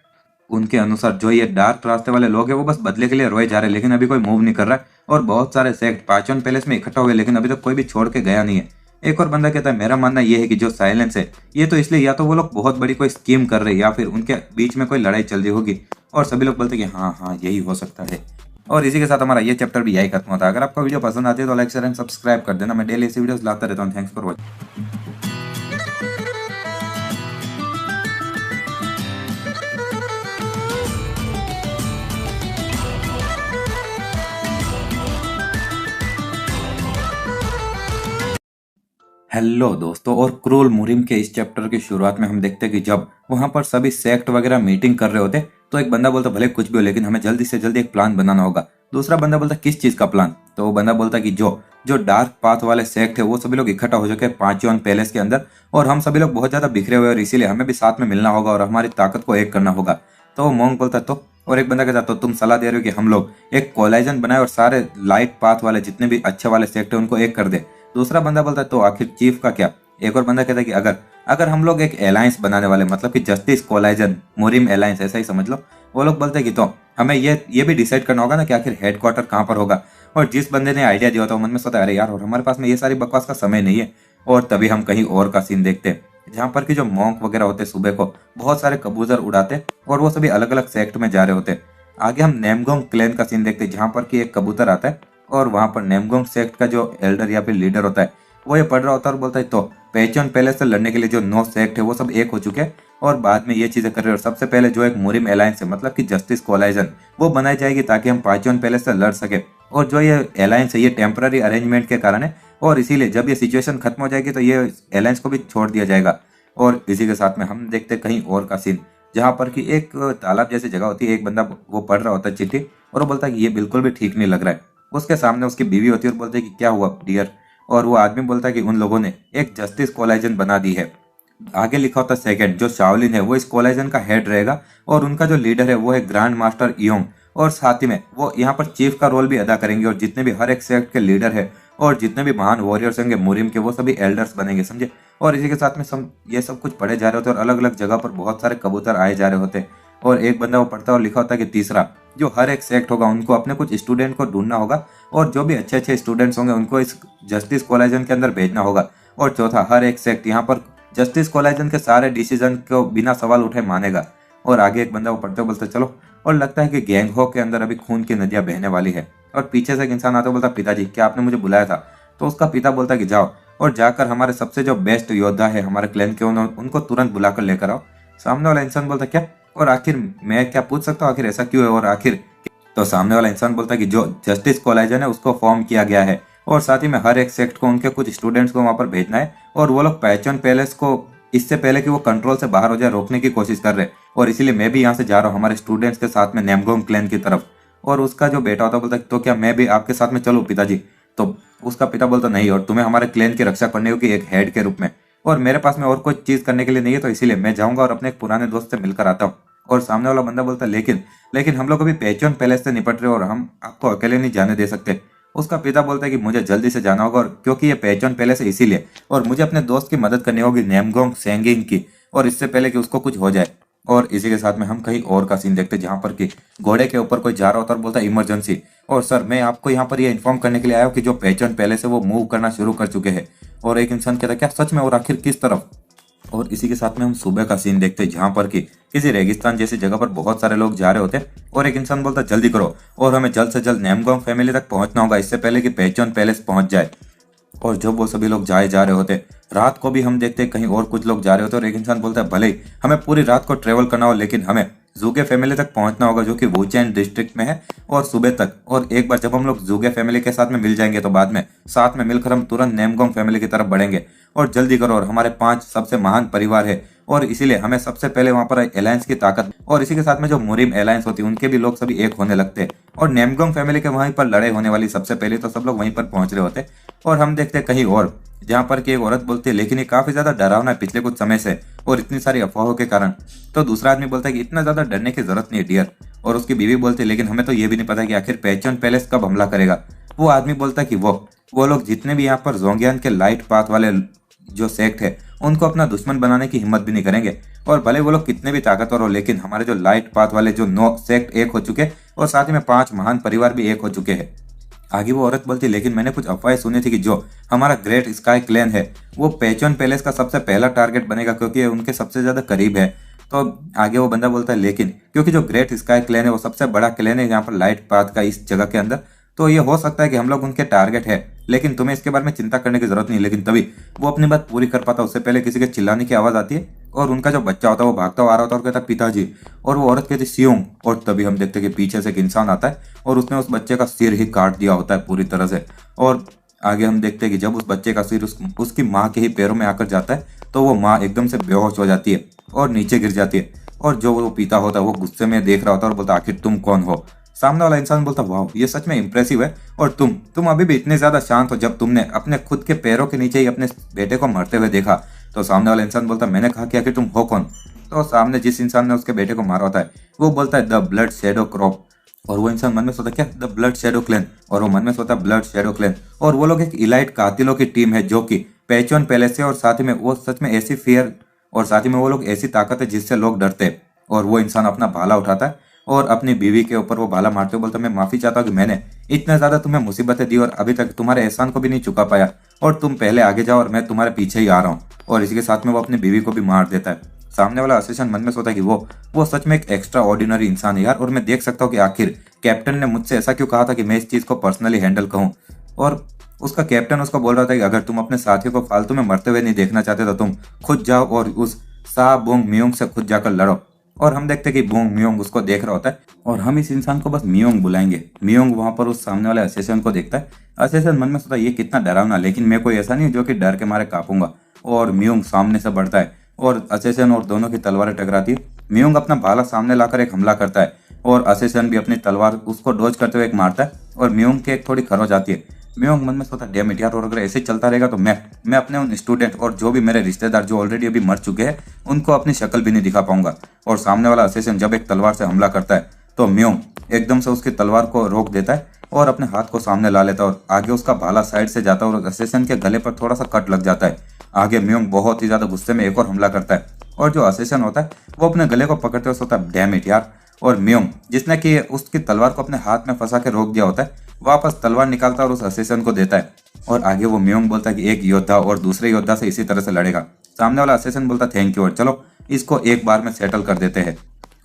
उनके अनुसार जो ये डार्क रास्ते वाले लोग हैं वो बस बदले के लिए रोए जा रहे हैं, लेकिन अभी कोई मूव नहीं कर रहा है, और बहुत सारे सेक्ट पाचन पैलेस में इकट्ठा हुए लेकिन अभी तक कोई भी छोड़ के गया नहीं है। एक और बंदा कहता है मेरा मानना यह है कि जो साइलेंस है ये तो इसलिए या तो वो लोग बहुत बड़ी कोई स्कीम कर रहे हैं या फिर उनके बीच में कोई लड़ाई चल रही होगी, और सभी लोग बोलते हैं कि हाँ हाँ यही हो सकता है। और इसी के साथ हमारा ये चैप्टर भी यही खत्म होता है। अगर आपको वीडियो पसंद आती है तो लाइक शेयर एंड सब्सक्राइब कर देना। मैं डेली ऐसी वीडियोस लाता रहता हूँ। Thanks for watching. हेलो दोस्तों, और क्रूल मुरिम के इस चैप्टर की शुरुआत में हम देखते हैं कि जब वहां पर सभी सेक्ट वगैरह मीटिंग कर रहे होते तो एक बंदा बोलता भले कुछ भी हो लेकिन हमें जल्दी से जल्दी एक प्लान बनाना होगा। दूसरा बंदा बोलता किस चीज का प्लान। तो वो बंदा बोलता कि जो जो डार्क पाथ वाले सेक्ट है वो सभी लोग इकट्ठा हो चुके हैं पांचों पैलेस के अंदर, और हम सभी लोग बहुत ज्यादा बिखरे हुए और इसीलिए हमें भी साथ में मिलना होगा और हमारी ताकत को एक करना होगा। तो वो मोंग बोलता तो, और एक बंदा कहता तो तुम सलाह दे रहे हो कि हम लोग एक कोलाइजन बनाए और सारे लाइट पाथ वाले जितने भी अच्छे वाले सेक्ट है उनको एक कर दे। दूसरा बंदा बोलता है तो आखिर चीफ का क्या। एक और बंदा कहता है कि अगर अगर हम लोग एक अलायंस बनाने वाले, मतलब कि जस्टिस कोलाइजन मुरिम अलायंस ऐसा ही समझ लो। वो लोग बोलते हैं कि तो हमें ये भी डिसाइड करना होगा ना कि आखिर हेडक्वार्टर कहाँ पर होगा। और जिस बंदे ने आइडिया दिया होता है मन में सोचा अरे यार और हमारे पास में ये सारी बकवास का समय नहीं है। और तभी हम कहीं और का सीन देखते हैं जहाँ पर कि जो मॉन्क वगैरह होते सुबह को बहुत सारे कबूतर उड़ाते और वो सभी अलग अलग सेक्ट में जा रहे होते। आगे हम नेमगोंग क्लैन का सीन देखते हैं जहाँ पर कि एक कबूतर आता है और वहां पर नेमगोंग सेक्ट का जो एल्डर या फिर लीडर होता है वो ये पढ़ रहा होता है और बोलता है तो पेचोन पैलेस से लड़ने के लिए जो 9 सेक्ट है वो सब एक हो चुके हैं और बाद में ये चीजें कर रहे हैं। और सबसे पहले जो एक मुरिम अलायंस है मतलब कि जस्टिस कोलाइजन वो बनाई जाएगी ताकि हम पाचोन पैलेस से लड़ सके। और जो ये अलायंस है ये टेम्पररी अरेंजमेंट के कारण है और इसीलिए जब ये सिचुएशन खत्म हो जाएगी तो ये अलायंस को भी छोड़ दिया जाएगा। और इसी के साथ में हम देखते हैं कहीं और का सीन जहाँ पर कि एक तालाब जैसी जगह होती है, एक बंदा वो पढ़ रहा होता है चिट्ठी और वो बोलता है कि ये बिल्कुल भी ठीक नहीं लग रहा है। उसके सामने उसकी बीवी होती है और बोलते है कि क्या हुआ डियर, और वो आदमी बोलता है कि उन लोगों ने एक जस्टिस कोलाइजन बना दी है। आगे लिखा होता है सेकंड जो शाओलिन है वो इस कोलाइजन का हेड रहेगा और उनका जो लीडर है वो है ग्रैंड मास्टर इयोंग और साथ ही में वो यहाँ पर चीफ का रोल भी अदा करेंगे और जितने भी हर एक सेक्ट के लीडर है और जितने भी महान वॉरियर्स होंगे मुरिम के वो सभी एल्डर्स बनेंगे, समझे। और इसी के साथ में ये सब कुछ पढ़े जा रहे होते हैं और अलग अलग जगह पर बहुत सारे कबूतर आए जा रहे होते हैं और एक बंदा वो पढ़ता है और लिखा होता है कि तीसरा जो हर एक सेक्ट होगा उनको अपने कुछ स्टूडेंट को ढूंढना होगा और जो भी अच्छे अच्छे स्टूडेंट्स होंगे उनको इस जस्टिस कोलाइजन के अंदर भेजना होगा। और चौथा हर एक सेक्ट यहाँ पर जस्टिस कोलाइजन के सारे डिसीजन को बिना सवाल उठाए मानेगा। और आगे एक बंदा वो पढ़ते हुए बोलता चलो, और लगता है कि गैंगहो के अंदर अभी खून की नदियां बहने वाली है। और पीछे से एक इंसान आता बोलता पिताजी क्या आपने मुझे बुलाया था। तो उसका पिता बोलता कि जाओ और जाकर हमारे सबसे जो बेस्ट योद्धा है हमारे क्लैन के उनको तुरंत बुलाकर लेकर आओ। सामने वाला इंसान बोलता क्या, और आखिर मैं क्या पूछ सकता हूँ आखिर ऐसा क्यों है, और आखिर तो सामने वाला इंसान बोलता है कि जो जस्टिस कोलाइजन है उसको फॉर्म किया गया है और साथ ही में हर एक सेक्ट को उनके कुछ स्टूडेंट्स को वहां पर भेजना है और वो लोग पैचन पैलेस को इससे पहले कि वो कंट्रोल से बाहर हो जाए रोकने की कोशिश कर रहे हैं। और इसीलिए मैं भी यहाँ से जा रहा हूँ हमारे स्टूडेंट्स के साथ में नेमगोंग क्लैन की तरफ। और उसका जो बेटा होता बोलता है तो क्या मैं भी आपके साथ में चलूँ पिताजी। तो उसका पिता बोलता नहीं, और तुम्हें हमारे क्लैन की रक्षा करनी होगी एक हेड के रूप में, और मेरे पास में और कोई चीज करने के लिए नहीं है तो इसीलिए मैं जाऊंगा और अपने एक पुराने दोस्त से मिलकर आता हूँ। और सामने वाला बंदा बोलता लेकिन लेकिन हम लोग अभी पेचोन पैलेस से निपट रहे और हम आपको अकेले नहीं जाने दे सकते। उसका पिता बोलता है कि मुझे जल्दी से जाना होगा और क्योंकि ये पेचोन पैलेस है इसीलिए, और मुझे अपने दोस्त की मदद करनी होगी नेमगोंग सेंगिंग की, और इससे पहले कि उसको कुछ हो जाए। और इसी के साथ में हम कहीं और का सीन देखते हैं जहाँ पर कि घोड़े के ऊपर कोई जा रहा होता है और बोलता है इमरजेंसी, और सर मैं आपको यहाँ पर ये इन्फॉर्म करने के लिए आया हूँ कि जो पेचोन पैलेस है वो मूव करना शुरू कर चुके हैं। और एक इंसान कहता है क्या सच में, और आखिर किस तरफ। और इसी के साथ में हम सुबह का सीन देखते हैं जहाँ पर कि किसी रेगिस्तान जैसी जगह पर बहुत सारे लोग जा रहे होते हैं और एक इंसान बोलता है जल्दी करो और हमें जल्द से जल्द नेमगोंग फैमिली तक पहुंचना होगा इससे पहले कि पेचोन पैलेस पहुंच जाए। और जब वो सभी लोग जाए जा रहे होते रात को भी हम देखते हैं कहीं और कुछ लोग जा रहे होते और एक इंसान बोलता है भले ही हमें पूरी रात को ट्रेवल करना हो लेकिन हमें जूगे फैमिली तक पहुंचना होगा जो कि वुचेन डिस्ट्रिक्ट में है और सुबह तक। और एक बार जब हम लोग जूगे फैमिली के साथ में मिल जाएंगे तो बाद में साथ में मिलकर हम तुरंत नेमगोंग फैमिली की तरफ बढ़ेंगे। और जल्दी करो, और हमारे 5 सबसे महान परिवार है और इसीलिए हमें सबसे पहले वहां पर अलायंस की ताकत, और इसी के साथ में जो मुरिम अलायंस होती है उनके भी लोग सभी एक होने लगते हैं और नेमगोंग फैमिली के वहीं पर लड़ाई होने वाली सबसे पहले तो सब लोग वहीं पर पहुंच रहे होते। और हम देखते हैं कहीं और जहाँ पर कि एक औरत बोलती है लेकिन ये काफी ज्यादा डरावना है पिछले कुछ समय से और इतनी सारी अफवाहों के कारण। तो दूसरा आदमी बोलता है कि इतना ज्यादा डरने की जरूरत नहीं है डियर। और उसकी बीवी बोलती है लेकिन हमें तो ये भी नहीं पता कि आखिर पेचोन पैलेस कब हमला करेगा। वो आदमी बोलता है कि वो लोग जितने भी यहाँ पर जोंगियान के लाइट पाथ वाले जो सेक्ट है उनको अपना दुश्मन बनाने की हिम्मत भी नहीं करेंगे। और भले वो लोग कितने भी ताकतवर हो लेकिन हमारे जो लाइट पाथ वाले जो 9 सेक्ट एक हो चुके और साथ ही में 5 महान परिवार भी एक हो चुके हैं। आगे वो औरत बोलती लेकिन मैंने कुछ अफवाहें सुनी थी कि जो हमारा ग्रेट स्काई क्लैन है वो पेचोन पैलेस का सबसे पहला टारगेट बनेगा क्योंकि ये उनके सबसे ज्यादा करीब है। तो आगे वो बंदा बोलता है लेकिन क्योंकि जो ग्रेट स्काई क्लैन है वो सबसे बड़ा क्लैन है यहाँ पर लाइट पाथ का इस जगह के अंदर, तो ये हो सकता है कि हम लोग उनके टारगेट है लेकिन तुम्हें इसके बारे में चिंता करने की जरूरत नहीं। लेकिन तभी वो अपनी बात पूरी कर पाता उससे पहले किसी के चिल्लाने की आवाज आती है और उनका जो बच्चा होता है वो भागता हुआ आ रहा होता है और कहता है पिताजी, और वो औरत कहती सियोंग। और तभी हम देखते हैं कि पीछे से एक इंसान आता है और उसने उस बच्चे का सिर ही काट दिया होता है पूरी तरह से। और आगे हम देखते हैं कि जब उस बच्चे का सिर उसकी माँ के ही पैरों में आकर जाता है तो वो माँ एकदम से बेहोश हो जाती है और नीचे गिर जाती है। और जो वो पिता होता है वो गुस्से में देख रहा होता है और बोलता आखिर तुम कौन हो। सामने वाला इंसान बोलता वाह ये सच में इंप्रेसिव है, और तुम अभी भी इतने ज्यादा शांत हो जब तुमने अपने खुद के पैरों के नीचे ही अपने बेटे को मरते हुए देखा। तो सामने वाला इंसान बोलता मैंने कहा कि आखिर तुम हो कौन। तो सामने जिस इंसान ने उसके बेटे को मारा होता है वो बोलता है द ब्लड शेडो क्रॉप। और वो इंसान मन में सोचता क्या द ब्लड शेडो क्लैन, और वो मन में सोचता ब्लड शेडो क्लैन। और वो लोग एक इलाइट कातिलों की टीम है जो कि पेचोन पैलेस से, और साथ ही में वो सच में ऐसी फियर और साथ ही में वो लोग ऐसी ताकत है जिससे लोग डरते हैं। और वो इंसान अपना भाला उठाता है और अपनी बीवी के ऊपर वो भाला मारते हुए बोलता मैं माफी चाहता हूँ कि मैंने इतना ज्यादा तुम्हें मुसीबतें दी और अभी तक तुम्हारे एहसान को भी नहीं चुका पाया, और तुम पहले आगे जाओ और मैं तुम्हारे पीछे ही आ रहा हूँ। और इसी के साथ में वो अपनी बीवी को भी मार देता है। सामने वाला असिस्टेंट मन में सोचता है कि वो सच में एक एक्स्ट्रा ऑर्डिनरी इंसान है यार, और मैं देख सकता हूँ कि आखिर कैप्टन ने मुझसे ऐसा क्यों कहा था कि मैं इस चीज को पर्सनली हैंडल कहूँ। और उसका कैप्टन उसको बोल रहा था कि अगर तुम अपने साथियों को फालतू में मरते हुए नहीं देखना चाहते तो तुम खुद जाओ और उस सा बोंग मियोंग से खुद जाकर लड़ो। और हम देखते हैं कि बोंग मियोंग उसको देख रहा होता है और हम इस इंसान को बस मियोंग बुलाएंगे। मियोंग वहां पर उस सामने वाले असिस्टेंट को देखता है। असिस्टेंट मन में सोचता है ये कितना डरावना, लेकिन मैं कोई ऐसा नहीं जो कि डर के मारे कांपूंगा। और मियोंग सामने से बढ़ता है और असिस्टेंट और दोनों की तलवारें टकराती है। मियोंग अपना भाला सामने लाकर एक हमला करता है और असिस्टेंट भी अपनी तलवार उसको डोज करते हुए एक मारता है और मियोंग की एक थोड़ी खरोच आती है। मियोंग मन में सोचता है डैम इट यार, और अगर ऐसे चलता रहेगा तो मैं अपने उन स्टूडेंट और जो भी मेरे रिश्तेदार जो ऑलरेडी अभी मर चुके हैं उनको अपनी शक्ल भी नहीं दिखा पाऊंगा। और सामने वाला असिस्टेंट जब एक तलवार से हमला करता है तो मियोंग एकदम से उसकी तलवार को रोक देता है और अपने हाथ को सामने ला लेता है और आगे उसका भाला साइड से जाता है और असिस्टेंट के गले पर थोड़ा सा कट लग जाता है। आगे मियोंग बहुत ही ज्यादा गुस्से में एक और हमला करता है और जो असिस्टेंट होता है वो अपने गले को पकड़ते हुए सोचता है डैम इट यार। और मियोंग जिसने कि उसकी तलवार को अपने हाथ में फंसा के रोक दिया होता है वापस तलवार निकालता है और उस असिस्टेंट को देता है। और आगे वो मियोंग बोलता है कि एक योद्धा और दूसरे योद्धा से इसी तरह से लड़ेगा। सामने वाला असिस्टेंट बोलता है थैंक यू और चलो इसको एक बार में सेटल कर देते हैं।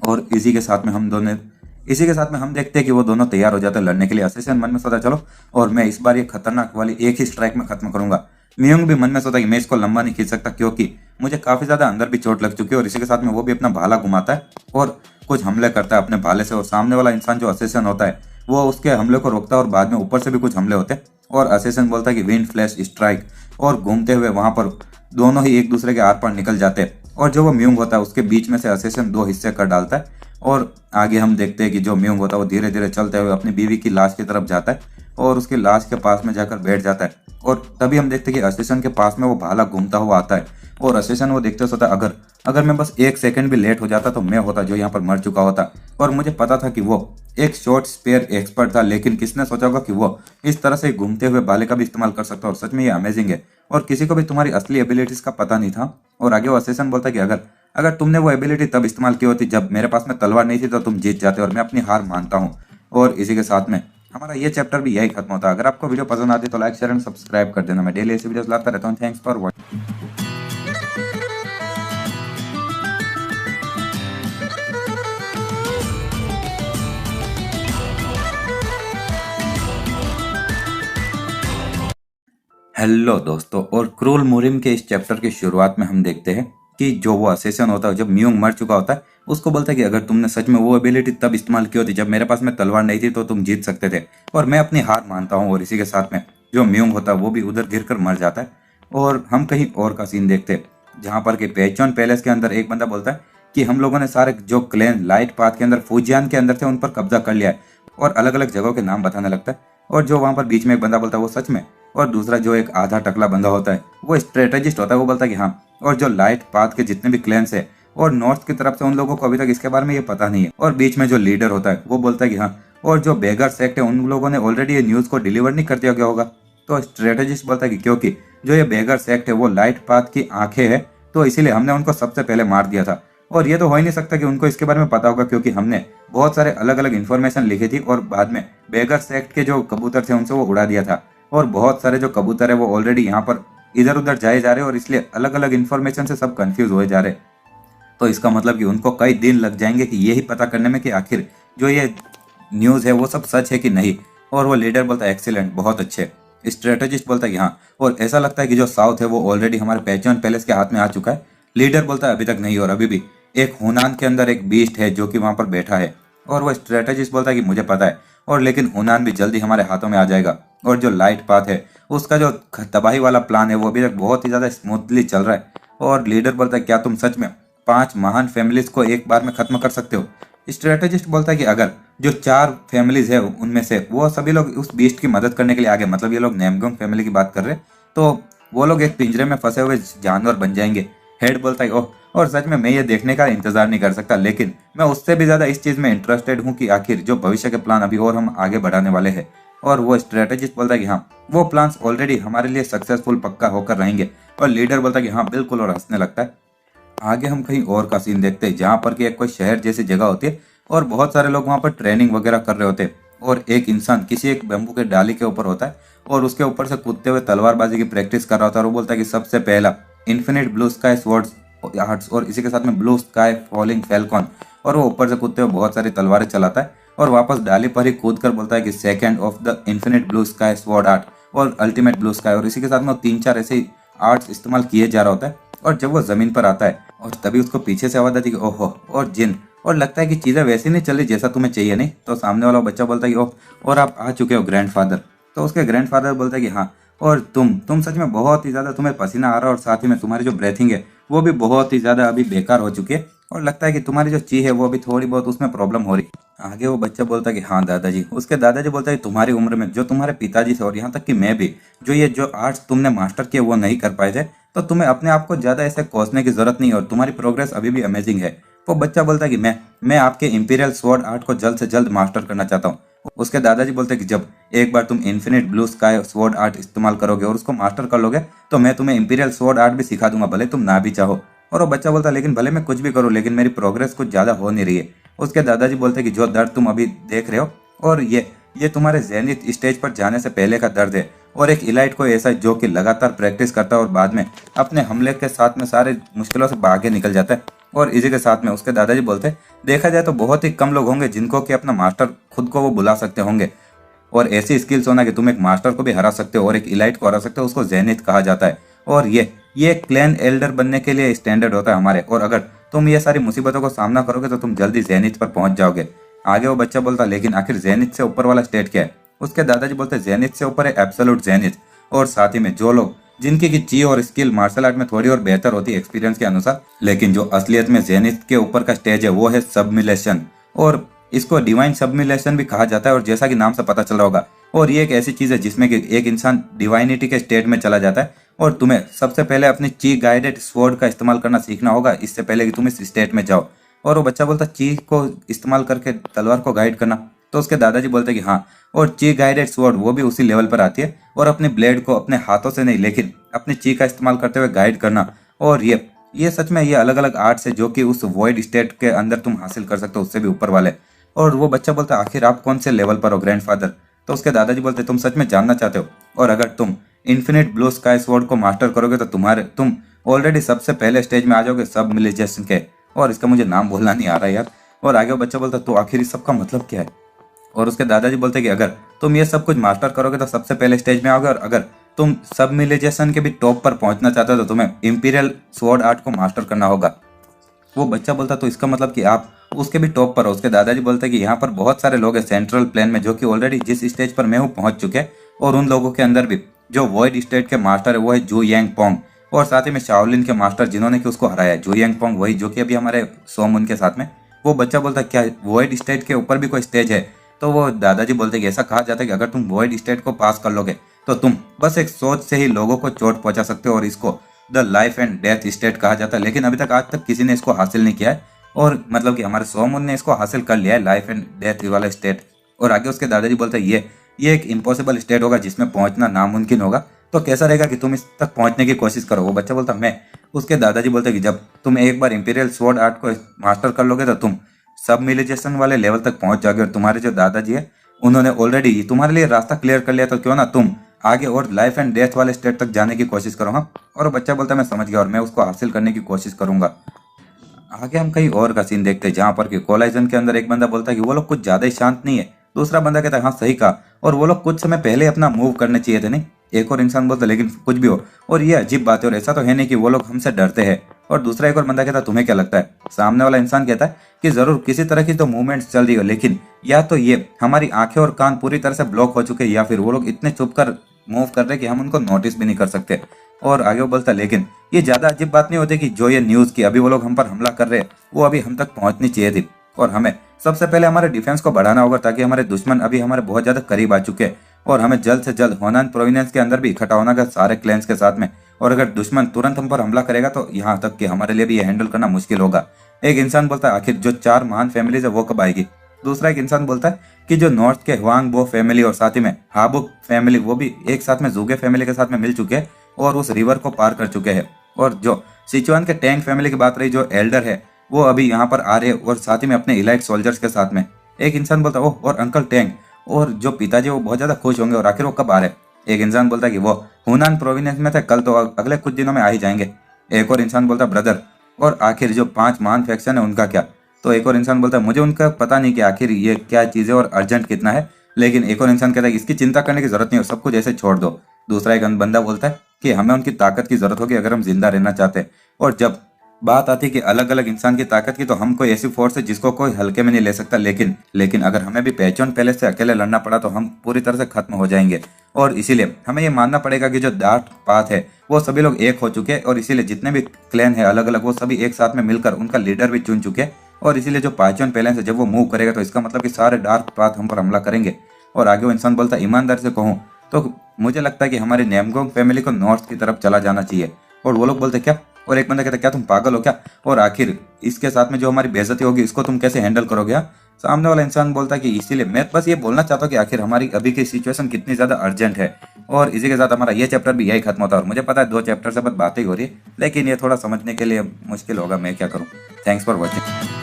और इसी के साथ में हम देखते हैं कि वो दोनों तैयार हो जाते हैं लड़ने के लिए। असिस्टेंट मन में सोचा चलो और मैं इस बार ये खतरनाक वाली एक ही स्ट्राइक में खत्म करूंगा। मियोंग भी मन में सोचा कि मैं इसको लंबा नहीं खींच सकता क्योंकि मुझे काफी ज्यादा अंदर भी चोट लग चुकी है। और इसी के साथ में वो भी अपना भाला घुमाता है और कुछ हमले करता है अपने भाले से। और सामने वाला इंसान जो असिस्टेंट होता है वो उसके हमले को रोकता है और बाद में ऊपर से भी कुछ हमले होते हैं। और असिस्टेंट बोलता है कि विंड फ्लैश स्ट्राइक, और घूमते हुए वहां पर दोनों ही एक दूसरे के आर पार निकल जाते हैं। और जो वो मियोंग होता है उसके बीच में से असिस्टेंट दो हिस्से कर डालता है। और आगे हम देखते हैं कि जो मियोंग होता है वो धीरे धीरे चलते हुए अपनी बीवी की लाश की तरफ जाता है और उसकी लाश के पास में जाकर बैठ जाता है। और तभी हम देखते हैं कि असिस्टेंट के पास में वो भाला घूमता हुआ आता है और असिस्टेंट वो देखते होता है अगर मैं बस एक सेकंड भी लेट हो जाता तो मैं होता जो यहाँ पर मर चुका होता। और मुझे पता था कि वो एक शॉर्ट स्पेयर एक्सपर्ट था, लेकिन किसने सोचा होगा कि वो इस तरह से घूमते हुए भाले का भी इस्तेमाल कर सकता है। और सच में ये अमेजिंग है और किसी को भी तुम्हारी असली एबिलिटीज का पता नहीं था। और आगे वो असिस्टेंट बोलता है कि अगर तुमने वो एबिलिटी तब इस्तेमाल की होती जब मेरे पास में तलवार नहीं थी तो तुम जीत जाते, और मैं अपनी हार मानता हूँ। और इसी के साथ में हमारा ये चैप्टर भी यही खत्म होता है। अगर आपको वीडियो पसंद आती है तो लाइक शेयर एंड सब्सक्राइब कर देना। मैं डेली ऐसी वीडियोस लाता रहता हूँ। Thanks for watching. हेलो दोस्तों, और क्रूल मुरिम के इस चैप्टर की शुरुआत में हम देखते हैं कि जो वो असेसन होता है जब मियोंग मर चुका होता है उसको बोलता है कि अगर तुमने सच में वो एबिलिटी तब इस्तेमाल की होती जब मेरे पास में तलवार नहीं थी तो तुम जीत सकते थे, और मैं अपनी हार मानता हूँ। और इसी के साथ में जो मियोंग होता है वो भी उधर गिर कर मर जाता है। और हम कहीं और का सीन देखते हैं जहाँ पर कि पेचॉन पैलेस के अंदर एक बंदा बोलता है कि हम लोगों ने सारे जो क्लैन लाइट पाथ के अंदर फूजियान के अंदर थे उन पर कब्जा कर लिया है, और अलग अलग जगहों के नाम बताने लगता है। और जो वहां पर बीच में एक बंदा बोलता है वो सच में, और दूसरा जो एक आधा टकला बंदा होता है वो स्ट्रेटेजिस्ट होता है, वो बोलता है कि हाँ। और जो लाइट पाथ के जितने भी क्लैंस है और नॉर्थ की तरफ से उन लोगों को अभी तक इसके बारे में ये पता नहीं है। और बीच में जो लीडर होता है वो बोलता है कि हाँ, और जो बेगर सेक्ट है उन लोगों ने ऑलरेडी ये न्यूज को डिलीवर नहीं कर दिया गया होगा। तो स्ट्रेटेजिस्ट बोलता है कि क्योंकि जो ये बेगर सेक्ट है वो लाइट पाथ की आंखें है तो इसीलिए हमने उनको सबसे पहले मार दिया था। और ये तो हो ही नहीं सकता कि उनको इसके बारे में पता होगा, क्योंकि हमने बहुत सारे अलग अलग इन्फॉर्मेशन लिखी थी और बाद में बेगर सेक्ट के जो कबूतर थे उनसे वो उड़ा दिया था। और बहुत सारे जो कबूतर है वो ऑलरेडी यहाँ पर इधर उधर जाए जा रहे हैं और इसलिए अलग अलग इन्फॉर्मेशन से सब कंफ्यूज हुए जा रहे। तो इसका मतलब कि उनको कई दिन लग जाएंगे कि यही पता करने में कि आखिर जो ये न्यूज़ है वो सब सच है कि नहीं। और वो लीडर बोलता है एक्सीलेंट, बहुत अच्छे। स्ट्रेटेजिस्ट बोलता है कि हाँ, और ऐसा लगता है कि जो साउथ है वो ऑलरेडी हमारे पेचॉन पैलेस के हाथ में आ चुका है। लीडर बोलता है अभी तक नहीं, और अभी भी एक हुनान के अंदर एक बीस्ट है जो कि वहां पर बैठा है। और वो स्ट्रेटेजिस्ट बोलता है कि मुझे पता है, और लेकिन हुनान भी जल्दी हमारे हाथों में आ जाएगा। और जो लाइट पाथ है उसका जो तबाही वाला प्लान है वो अभी तक बहुत ही ज्यादा स्मूथली चल रहा है। और लीडर बोलता है क्या तुम सच में 5 महान फैमिलीज को एक बार में खत्म कर सकते हो? स्ट्रेटेजिस्ट बोलता है कि अगर जो 4 फैमिलीज है उनमें से वो सभी लोग उस बीस्ट की मदद करने के लिए आगे, मतलब ये लोग नेमगोंग फैमिली की बात कर रहे हैं, तो वो लोग एक पिंजरे में फंसे हुए जानवर बन जाएंगे। हेड बोलता है ओह, और सच में मैं ये देखने का इंतजार नहीं कर सकता, लेकिन मैं उससे भी ज्यादा इस चीज में इंटरेस्टेड हूँ कि आखिर जो भविष्य के प्लान अभी और हम आगे बढ़ाने वाले हैं। और वो स्ट्रेटेजिस्ट बोलता है कि हाँ, वो प्लान्स ऑलरेडी हमारे लिए सक्सेसफुल पक्का होकर रहेंगे। और लीडर बोलता है कि हाँ बिल्कुल, और हंसने लगता है। आगे हम कहीं और का सीन देखते हैं जहाँ पर कि एक कोई शहर जैसी जगह होती है और बहुत सारे लोग वहाँ पर ट्रेनिंग वगैरह कर रहे होते हैं। और एक इंसान किसी एक बम्बू के डाली के ऊपर होता है और उसके ऊपर से कूदते हुए तलवारबाजी की प्रैक्टिस कर रहा होता है। और वो बोलता है कि सबसे पहला infinite blue sky swords arts और इसी के साथ में ब्लू स्काई फॉलिंग फैल्कॉन, और वो ऊपर से कूदते हुए बहुत सारी तलवारें चलाता है और वापस डाली पर ही कूद कर बोलता है कि second of the infinite blue sky sword art और अल्टीमेट ब्लू स्काई, और इसी के साथ में वो 3-4 ऐसे आर्ट्स इस्तेमाल किए जा रहा होता है। और जब वो जमीन पर आता है और तभी उसको पीछे से आवाज आती है कि ओहो और जिन, और लगता है कि चीजें वैसी नहीं चल रही जैसा तुम्हें चाहिए। नहीं तो सामने वाला बच्चा बोलता है कि ओह और आप आ चुके हो ग्रैंडफादर। तो उसके ग्रैंडफादर बोलता है कि हाँ, और तुम सच में बहुत ही ज्यादा, तुम्हें पसीना आ रहा है और साथ ही में तुम्हारी जो ब्रेथिंग है वो भी बहुत ही ज्यादा अभी बेकार हो चुकी है, और लगता है कि तुम्हारी जो ची है वो अभी थोड़ी बहुत उसमें प्रॉब्लम हो रही है। आगे वो बच्चा बोलता है कि हाँ दादाजी। उसके दादाजी बोलता है कि तुम्हारी उम्र में जो तुम्हारे पिताजी थे और यहाँ तक कि मैं भी, जो ये जो आर्ट्स तुमने मास्टर किए वो नहीं कर पाए थे, तो तुम्हें अपने आप को ज्यादा ऐसे कोसने की जरूरत नहीं और तुम्हारी प्रोग्रेस अभी भी अमेजिंग है। वो बच्चा बोलता है कि मैं आपके इंपीरियल स्वॉर्ड आर्ट को जल्द से जल्द मास्टर करना चाहता हूँ। उसके दादाजी बोलते हैं कि जब एक बार तुम infinite blue sky sword art इस्तेमाल करोगे और उसको मास्टर कर लोगे तो मैं तुम्हें इंपीरियल स्वॉर्ड आर्ट भी सिखा दूंगा, भले तुम ना भी चाहो। और वो बच्चा बोलता है लेकिन भले मैं कुछ भी करूँ लेकिन मेरी प्रोग्रेस कुछ ज्यादा हो नहीं रही है। उसके दादाजी बोलते हैं कि जो दर्द तुम अभी देख रहे हो और ये तुम्हारे ज़ेनिथ स्टेज पर जाने से पहले का दर्द है, और एक इलाइट को ऐसा जो कि लगातार प्रैक्टिस करता है और बाद में अपने हमले के साथ में सारे मुश्किलों से आगे निकल जाता है। और इसी के साथ में उसके दादाजी बोलते हैं देखा जाए तो बहुत ही कम लोग होंगे जिनको कि अपना मास्टर खुद को वो बुला सकते होंगे, और ऐसी स्किल्स होना कि तुम एक मास्टर को भी हरा सकते हो और एक इलाइट को हरा सकते हो, उसको जेनिथ कहा जाता है। और ये क्लैन एल्डर बनने के लिए स्टैंडर्ड होता है हमारे, और अगर तुम ये सारी मुसीबतों को सामना करोगे तो तुम जल्दी जेनिथ पर पहुंच जाओगे। आगे वो बच्चा बोलता लेकिन आखिर जेनिथ से ऊपर वाला स्टेट क्या है? उसके दादाजी बोलते जेनिथ से ऊपर है एब्सोल्यूट जेनिथ, और साथ ही में जो लोग जिनकी की ची और स्किल मार्शल आर्ट में थोड़ी और बेहतर होती है एक्सपीरियंस के अनुसार, लेकिन जो असलियत में जेनिथ के ऊपर का स्टेज है वो है सबमिलेशन, और इसको डिवाइन सबमिलेशन भी कहा जाता है। और जैसा कि नाम से पता चल रहा होगा, और ये एक ऐसी चीज है जिसमें कि एक इंसान डिवाइनिटी के स्टेट में चला जाता है, और तुम्हें सबसे पहले अपनी ची गाइडेड स्वॉर्ड का इस्तेमाल करना सीखना होगा इससे पहले कि तुम इस स्टेट में जाओ। और वो बच्चा बोलता ची को इस्तेमाल करके तलवार को गाइड करना, तो उसके दादाजी बोलते कि हाँ, और ची गाइडेड स्वॉर्ड वो भी उसी लेवल पर आती है, और अपने ब्लेड को अपने हाथों से नहीं लेकिन अपनी ची का इस्तेमाल करते हुए गाइड करना। और ये सच में ये अलग अलग आर्ट्स है जो कि उस वॉइड स्टेट के अंदर तुम हासिल कर सकते हो, उससे भी ऊपर वाले। और वो बच्चा बोलता है आखिर आप कौन से लेवल पर हो ग्रैंडफादर? तो उसके दादाजी बोलते तुम सच में जानना चाहते हो, और अगर तुम इन्फिनिट ब्लू स्काई स्वॉर्ड को मास्टर करोगे तो तुम ऑलरेडी सबसे पहले स्टेज में आ जाओगे सब मिलिजेशन के, और इसका मुझे नाम बोलना नहीं आ रहा यार। और आगे वो बच्चा बोलता तो आखिर इस सब का मतलब क्या है? और उसके दादाजी बोलते कि अगर तुम ये सब कुछ मास्टर करोगे तो सबसे पहले स्टेज में आओगे, और अगर तुम सब मिलिजेशन के भी टॉप पर पहुंचना चाहते हो तो तुम्हें इंपीरियल स्वॉर्ड आर्ट को मास्टर करना होगा। वो बच्चा बोलता तो इसका मतलब कि आप उसके भी टॉप पर हो। उसके दादाजी बोलते कि यहाँ पर बहुत सारे लोग हैं सेंट्रल प्लेन में जो कि ऑलरेडी जिस स्टेज पर मैं हूँ पहुंच चुके हैं, और उन लोगों के अंदर भी जो वॉइड स्टेट के मास्टर है वो है जू यांग पोंग, और साथ ही में शाओलिन के मास्टर जिन्होंने कि उसको हराया। जू यांग पोंग वही जो कि अभी हमारे सोमुन के साथ में। वो बच्चा बोलता क्या वॉइड स्टेट के ऊपर भी कोई स्टेज है? तो वो दादाजी बोलते कि ऐसा कहा जाता है कि अगर तुम वॉइड स्टेट को पास कर लोगे तो तुम बस एक सोच से ही लोगों को चोट पहुंचा सकते हो, और इसको the life and death state कहा जाता है। लेकिन अभी तक आज तक किसी ने इसको हासिल नहीं किया है, और मतलब कि हमारे सोमुन ने इसको हासिल कर लिया है, लाइफ एंड डेथ वाला स्टेट। और आगे उसके दादाजी बोलते हैं ये एक इम्पॉसिबल स्टेट होगा जिसमें पहुंचना नामुमकिन होगा, तो कैसा रहेगा कि तुम इस तक पहुंचने की कोशिश करो। वो बच्चा बोलता मैं। उसके दादाजी बोलते कि जब तुम एक बार इंपीरियल स्वॉर्ड आर्ट को मास्टर कर लोगे तो तुम सब मिलिजेशन वाले लेवल तक पहुंच जाओगे, और तुम्हारे जो दादाजी है उन्होंने ऑलरेडी तुम्हारे लिए रास्ता क्लियर कर लिया, तो क्यों ना तुम आगे और लाइफ एंड डेथ वाले स्टेट तक जाने की कोशिश करो। हाँ, और बच्चा बोलता है मैं समझ गया और मैं उसको हासिल करने की कोशिश करूंगा। आगे हम कहीं और का सीन देखते हैं जहां पर कि कोलाइजन के अंदर एक बंदा बोलता है कि वो लोग कुछ ज्यादा ही शांत नहीं है। दूसरा बंदा कहता है हाँ सही कहा, और वो लोग कुछ समय पहले अपना मूव करने चाहिए थे। नहीं, एक और इंसान बोलता है लेकिन कुछ भी हो, और ये अजीब बात है, और ऐसा तो है नहीं कि वो लोग हमसे डरते हैं। और दूसरा एक और बंदा कहता है तुम्हें क्या लगता है? सामने वाला इंसान कहता है कि जरूर किसी तरह की तो मूवमेंट्स चल रही हो, लेकिन या तो ये हमारी आंखें और कान पूरी तरह से ब्लॉक हो चुके हैं, या फिर वो लोग इतने चुप कर मूव कर रहे कि हम उनको नोटिस भी नहीं कर सकते। और आगे वो बोलता लेकिन ये ज्यादा अजीब बात नहीं होती कि जो ये न्यूज की अभी वो लोग हम पर हमला कर रहे हैं वो अभी हम तक पहुंचनी चाहिए थी, और हमें सबसे पहले हमारे डिफेंस को बढ़ाना होगा ताकि हमारे दुश्मन अभी हमारे बहुत ज्यादा करीब आ चुके हैं, और हमें जल्द से जल्द होनान प्रोविनेंस के अंदर भी इकट्ठा होना होगा सारे क्लैंस के साथ में। और अगर दुश्मन तुरंत हम पर हमला करेगा तो यहाँ तक कि हमारे लिए भी ये हैंडल करना मुश्किल होगा। एक इंसान बोलता है आखिर जो 4 महान फैमिलीज है वो कब आएगी? दूसरा एक इंसान बोलता है कि जो नॉर्थ के हुआंग बो फैमिली और साथ ही में हाबुक फैमिली वो भी एक साथ में जूगे फैमिली के साथ में मिल चुके हैं और उस रिवर को पार कर चुके हैं। और जो सिचुआन के टैंग फैमिली की बात रही, जो एल्डर है वो अभी यहाँ पर आ रहे हैं और साथ ही में अपने इलाइट सोल्जर्स के साथ में। एक इंसान बोलता है ओह, और अंकल टैंग और जो पिताजी वो बहुत ज्यादा खुश होंगे, और आखिर वो कब आ रहे? एक इंसान बोलता है कि वो हुनान प्रोविंस में थे, कल तो अगले कुछ दिनों में आ ही जाएंगे। एक और इंसान बोलता है ब्रदर और आखिर जो 5 महान फैक्शन है उनका क्या? तो एक और इंसान बोलता है मुझे उनका पता नहीं कि आखिर ये क्या चीज़ है और अर्जेंट कितना है। लेकिन एक और इंसान कहता है इसकी चिंता करने की जरूरत नहीं हो, सब कुछ ऐसे छोड़ दो। दूसरा एक बंदा बोलता है कि हमें उनकी ताकत की जरूरत होगी अगर हम जिंदा रहना चाहते हैं। और जब बात आती है कि अलग अलग इंसान की ताकत की, तो हम कोई ऐसी फोर्स है जिसको कोई हल्के में नहीं ले सकता। लेकिन अगर हमें भी पहचान पहले से अकेले लड़ना पड़ा तो हम पूरी तरह से खत्म हो जाएंगे। और इसीलिए हमें ये मानना पड़ेगा कि जो डार्क पाथ है वो सभी लोग एक हो चुके हैं, और इसीलिए जितने भी क्लैन है अलग अलग वो सभी एक साथ में मिलकर उनका लीडर भी चुन चुके हैं। और इसीलिए जो पाचन पहले से जब वो मूव करेगा तो इसका मतलब कि सारे डार्क पाथ हम पर हमला करेंगे। और आगे वो इंसान बोलता है ईमानदार से कहूँ तो मुझे लगता है कि हमारी नेमगोंग फैमिली को नॉर्थ की तरफ चला जाना चाहिए। और वो लोग बोलते क्या? और एक बंदा कहता क्या तुम पागल हो क्या? और आखिर इसके साथ में जो हमारी बेइज्जती होगी इसको तुम कैसे हैंडल करोगे? सामने वाला इंसान बोलता है कि इसीलिए मैं बस ये बोलना चाहता हूँ कि आखिर हमारी अभी की सिचुएशन कितनी ज्यादा अर्जेंट है। और इसी के साथ हमारा ये चैप्टर भी यही खत्म होता है। और मुझे पता है 2 चैप्टर से बस बातें ही हो रही है, लेकिन ये थोड़ा समझने के लिए मुश्किल होगा, मैं क्या करूँ। Thanks for watching.